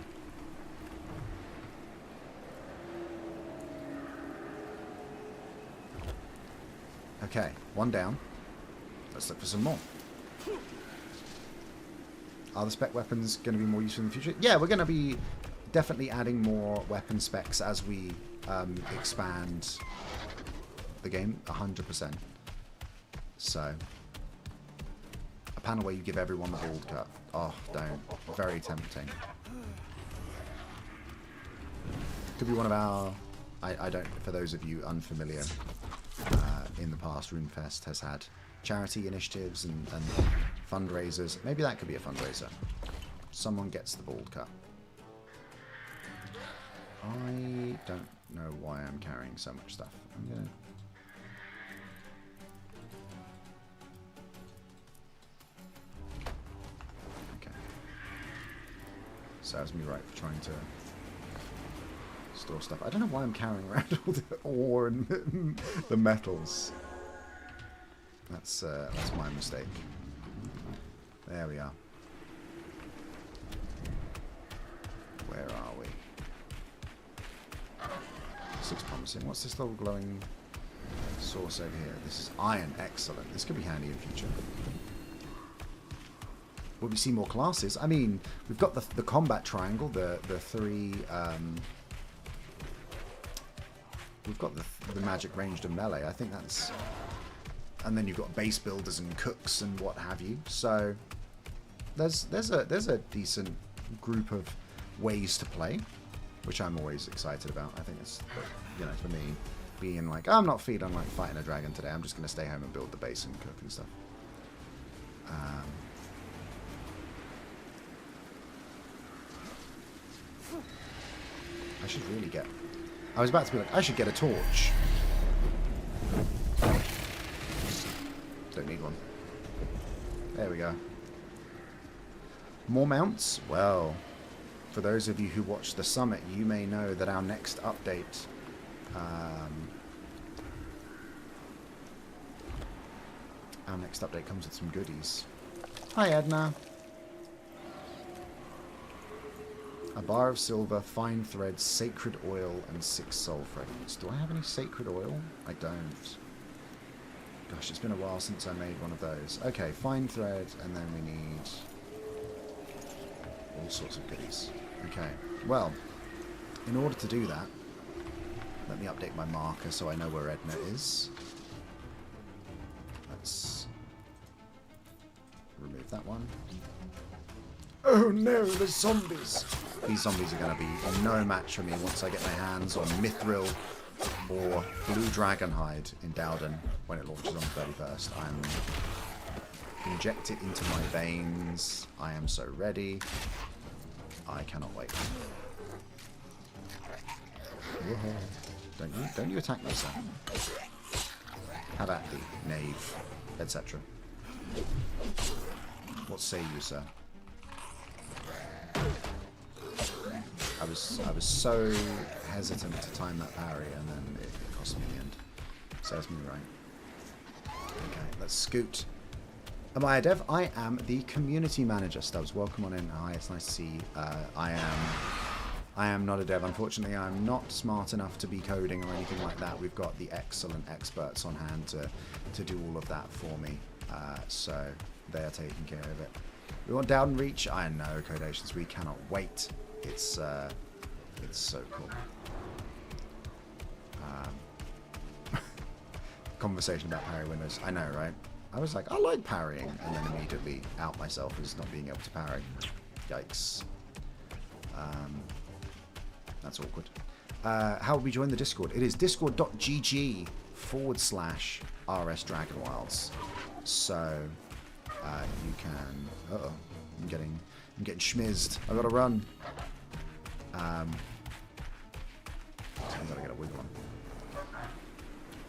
Okay, one down. Let's look for some more. Are the spec weapons going to be more useful in the future? Yeah, we're going to be definitely adding more weapon specs as we expand the game, 100%. So, a panel where you give everyone the bald cut. Oh, don't. Very tempting. Could be one of our... I don't... For those of you unfamiliar, in the past, RuneFest has had charity initiatives and fundraisers. Maybe that could be a fundraiser. Someone gets the bald cut. I don't know why I'm carrying so much stuff. I'm gonna... Okay. Serves me right for trying to store stuff. I don't know why I'm carrying around all the ore and the metals. That's my mistake. There we are. Where are we? This looks promising. What's this little glowing source over here? This is iron. Excellent. This could be handy in future. Will we see more classes? I mean, we've got the combat triangle, the three... we've got the magic ranged and melee. I think that's... And then you've got base builders and cooks and what have you. So there's a decent group of ways to play, which I'm always excited about. I think it's, you know, for me, being like, I'm not feeling like fighting a dragon today. I'm just going to stay home and build the base and cook and stuff. I should really get... I was about to be like, I should get a torch. Don't need one. There we go. More mounts? Well, for those of you who watched the summit, you may know that our next update... our next update comes with some goodies. Hi, Edna. A bar of silver, fine thread, sacred oil, and 6 soul fragments. Do I have any sacred oil? I don't. Gosh, it's been a while since I made one of those. Okay, fine thread, and then we need all sorts of goodies. Okay, well, in order to do that, let me update my marker so I know where Edna is. Let's remove that one. Oh no, there's zombies! These zombies are going to be no match for me once I get my hands on Mithril or Blue Dragonhide in Dowdun when it launches on the 31st. I'm inject it into my veins. I am so ready. I cannot wait. Don't you attack me, sir. Have at thee, knave, etc. What say you, sir? I was so hesitant to time that parry, and then it cost me in the end. Serves me right. Okay, let's scoot. Am I a dev? I am the community manager. Stubbs, welcome on in. Hi, it's nice to see you. I am not a dev. Unfortunately, I'm not smart enough to be coding or anything like that. We've got the excellent experts on hand to do all of that for me. So they are taking care of it. We want Dowdun Reach. I know, Codations. We cannot wait. It's so cool. Conversation about parry windows. I know, right? I was like, I like parrying, and then immediately out myself as not being able to parry. Yikes. That's awkward. How will we join the Discord? It is discord.gg/RSDragonWilds. So you can. Uh-oh, I'm getting schmizzed. I gotta run. I gotta get a wiggle on.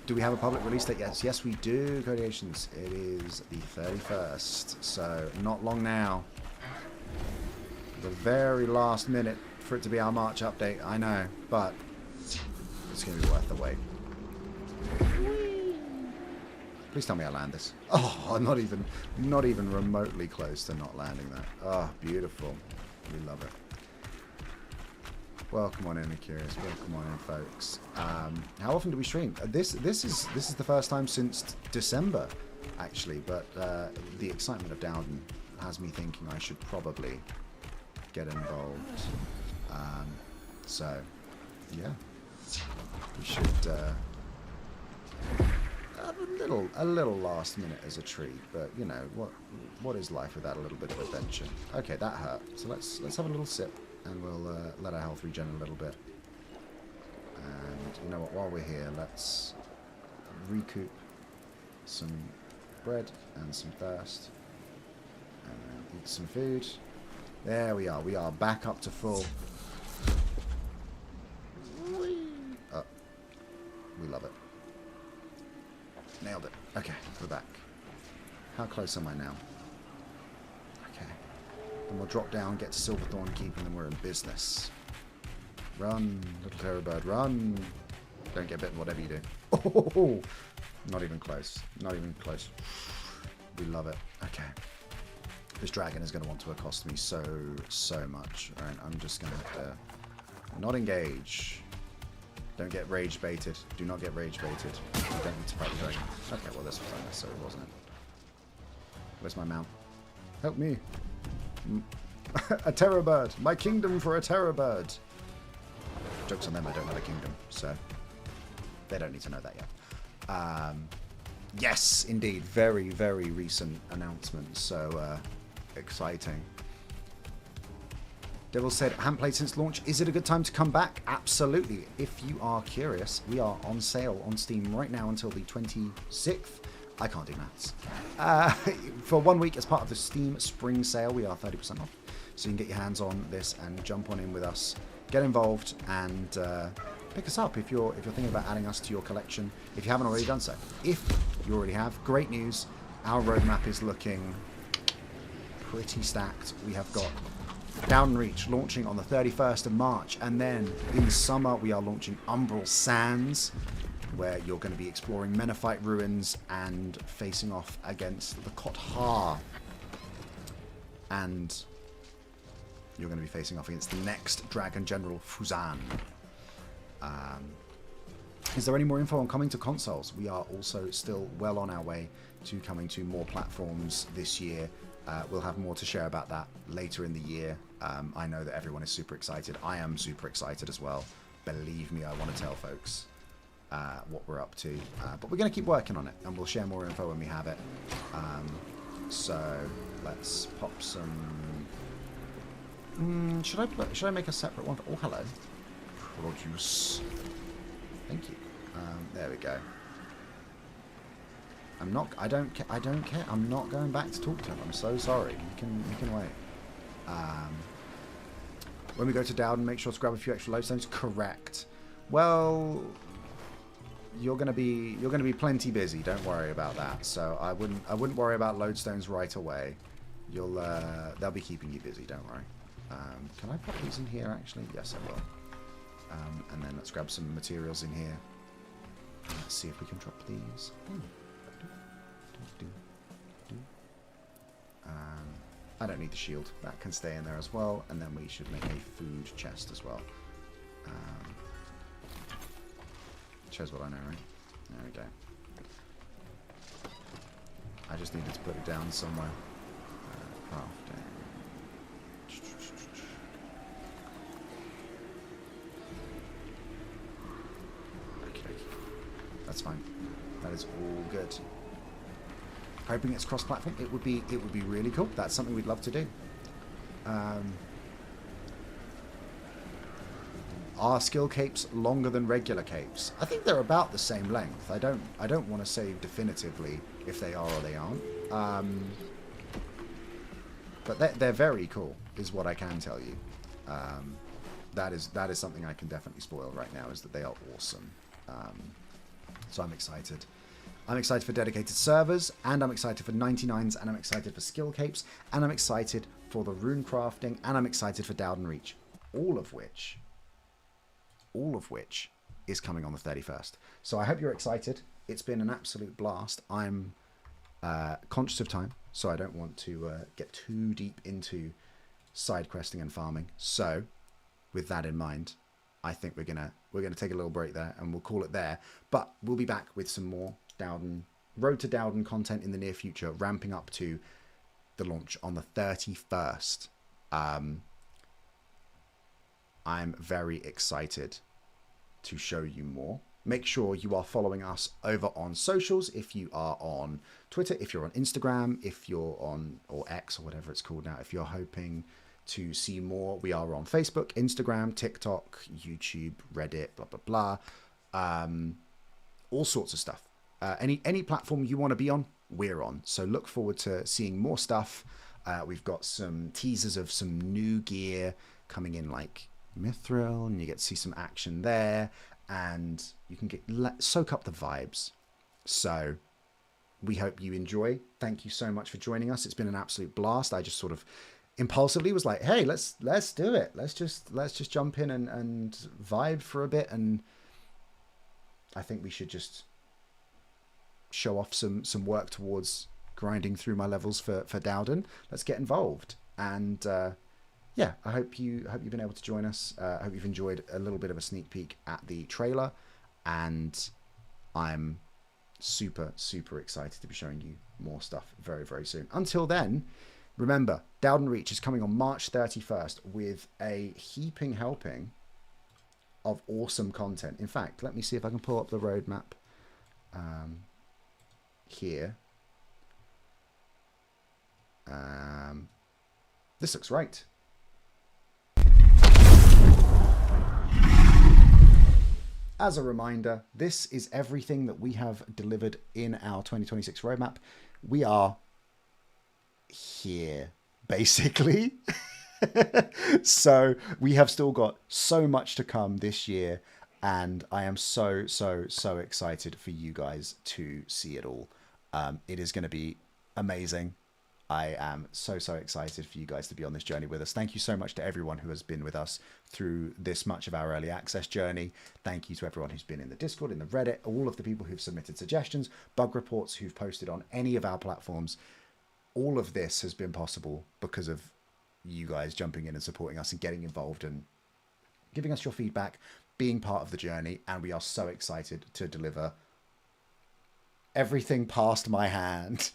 Do we have a public release date? Yes, we do, Codiations. It is the 31st, so not long now. The very last minute for it to be our March update, I know, but it's going to be worth the wait. Please tell me I land this. Oh, I'm not even remotely close to not landing that. Oh, beautiful. We love it. Welcome on in, Curious. Welcome on in, folks. How often do we stream? This is the first time since December, actually. But the excitement of Dowdun has me thinking I should probably get involved. So, yeah, we should have a little last minute as a treat. But you know what is life without a little bit of adventure? Okay, that hurt. So let's have a little sip. And we'll let our health regen a little bit. And you know what, while we're here, let's recoup some bread and some thirst. And then eat some food. There we are. We are back up to full. Oh, we love it. Nailed it. Okay, we're back. How close am I now? And we'll drop down, get to Silverthorn Keep, and then we're in business. Run, little terror bird, run! Don't get bitten, whatever you do. Oh, not even close. Not even close. We love it. Okay. This dragon is going to want to accost me so much. Alright, I'm just going to have to not engage. Don't get rage baited. Do not get rage baited. You don't need to fight the dragon. Okay, well this was unnecessary, wasn't it? Where's my mount? Help me. A terror bird. My kingdom for a terror bird. Joke's on them, I don't have a kingdom, so they don't need to know that yet. Yes, indeed. Very, very recent announcement, so exciting. Devil said, haven't played since launch. Is it a good time to come back? Absolutely. If you are curious, we are on sale on Steam right now until the 26th. I can't do maths. For 1 week as part of the Steam Spring Sale, we are 30% off. So you can get your hands on this and jump on in with us. Get involved and pick us up if you're thinking about adding us to your collection, if you haven't already done so. If you already have, great news. Our roadmap is looking pretty stacked. We have got Dowdun Reach launching on the 31st of March, and then in the summer we are launching Umbral Sands, where you're going to be exploring Menophyte ruins and facing off against the Kothar. And you're going to be facing off against the next Dragon General, Fuzan. Is there any more info on coming to consoles? We are also still well on our way to coming to more platforms this year. We'll have more to share about that later in the year. I know that everyone is super excited. I am super excited as well. Believe me, I want to tell folks what we're up to. But we're going to keep working on it, and we'll share more info when we have it. So let's pop some... should I make a separate one? Oh, hello. Produce. Thank you. There we go. I don't care. I'm not going back to talk to him. I'm so sorry. You can wait. When we go to Dowdun, make sure to grab a few extra lodestones. Correct. Well, you're gonna be plenty busy. Don't worry about that. So I wouldn't worry about lodestones right away. They'll be keeping you busy. Don't worry. Can I put these in here actually? Yes, I will. And then let's grab some materials in here. Let's see if we can drop these. I don't need the shield. That can stay in there as well. And then we should make a food chest as well. Shows what I know, right? There we go. I just needed to put it down somewhere. Crafting. Okay. That's fine. That is all good. Hoping it's cross-platform. It would be really cool. That's something we'd love to do. Are skill capes longer than regular capes? I think they're about the same length. I don't want to say definitively if they are or they aren't. But they're very cool, is what I can tell you. That is something I can definitely spoil right now, is that they are awesome. So I'm excited. I'm excited for dedicated servers, and I'm excited for 99s, and I'm excited for skill capes, and I'm excited for the rune crafting, and I'm excited for Dowdun Reach. All of which is coming on the 31st. So I hope you're excited. It's been an absolute blast. I'm conscious of time, so I don't want to get too deep into side questing and farming. So with that in mind, I think we're gonna take a little break there, and we'll call it there. But we'll be back with some more Road to Dowdun content in the near future, ramping up to the launch on the 31st. I'm very excited to show you more. Make sure you are following us over on socials. If you are on Twitter, if you're on Instagram, if you're on, or X or whatever it's called now, if you're hoping to see more, we are on Facebook, Instagram, TikTok, YouTube, Reddit, blah, blah, blah. All sorts of stuff. Any platform you want to be on, we're on. So look forward to seeing more stuff. We've got some teasers of some new gear coming in, like Mithril, and you get to see some action there, and you can soak up the vibes. So we hope you enjoy. Thank you so much for joining us. It's been an absolute blast. I just sort of impulsively was like, hey, let's do it. Let's just jump in and vibe for a bit, and I think we should just show off some work towards grinding through my levels for Dowdun. Let's get involved. And yeah, I hope you've been able to join us. I hope you've enjoyed a little bit of a sneak peek at the trailer, and I'm super, super excited to be showing you more stuff very, very soon. Until then, remember, Dowdun Reach is coming on March 31st with a heaping helping of awesome content. In fact, let me see if I can pull up the roadmap here. This looks right. As a reminder, this is everything that we have delivered in our 2026 roadmap. We are here, basically. So we have still got so much to come this year, and I am so excited for you guys to see it all. It is going to be amazing. I am so excited for you guys to be on this journey with us. Thank you so much to everyone who has been with us through this much of our early access journey. Thank you to everyone who's been in the Discord, in the Reddit, all of the people who've submitted suggestions, bug reports, who've posted on any of our platforms. All of this has been possible because of you guys jumping in and supporting us and getting involved and giving us your feedback, being part of the journey. And we are so excited to deliver everything past my hand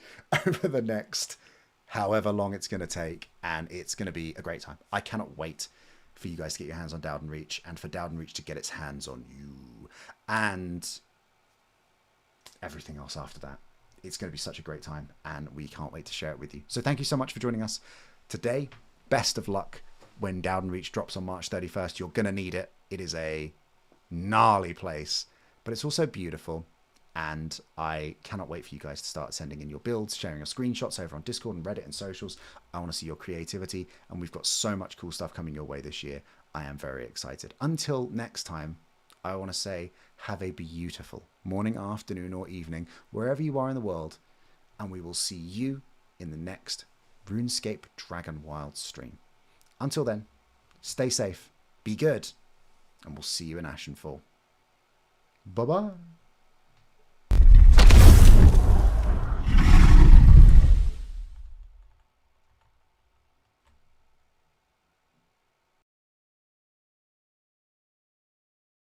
over the next however long it's going to take, and it's going to be a great time. I cannot wait for you guys to get your hands on Dowdun Reach, and for Dowdun Reach to get its hands on you, and everything else after that. It's going to be such a great time, and we can't wait to share it with you. So thank you so much for joining us today. Best of luck when Dowdun Reach drops on March 31st. You're going to need it. It is a gnarly place, but it's also beautiful. And I cannot wait for you guys to start sending in your builds, sharing your screenshots over on Discord and Reddit and socials. I want to see your creativity, and we've got so much cool stuff coming your way this year. I am very excited. Until next time, I want to say have a beautiful morning, afternoon, or evening, wherever you are in the world, and we will see you in the next RuneScape Dragon Wild stream. Until then, stay safe, be good, and we'll see you in Ashenfall. Bye-bye.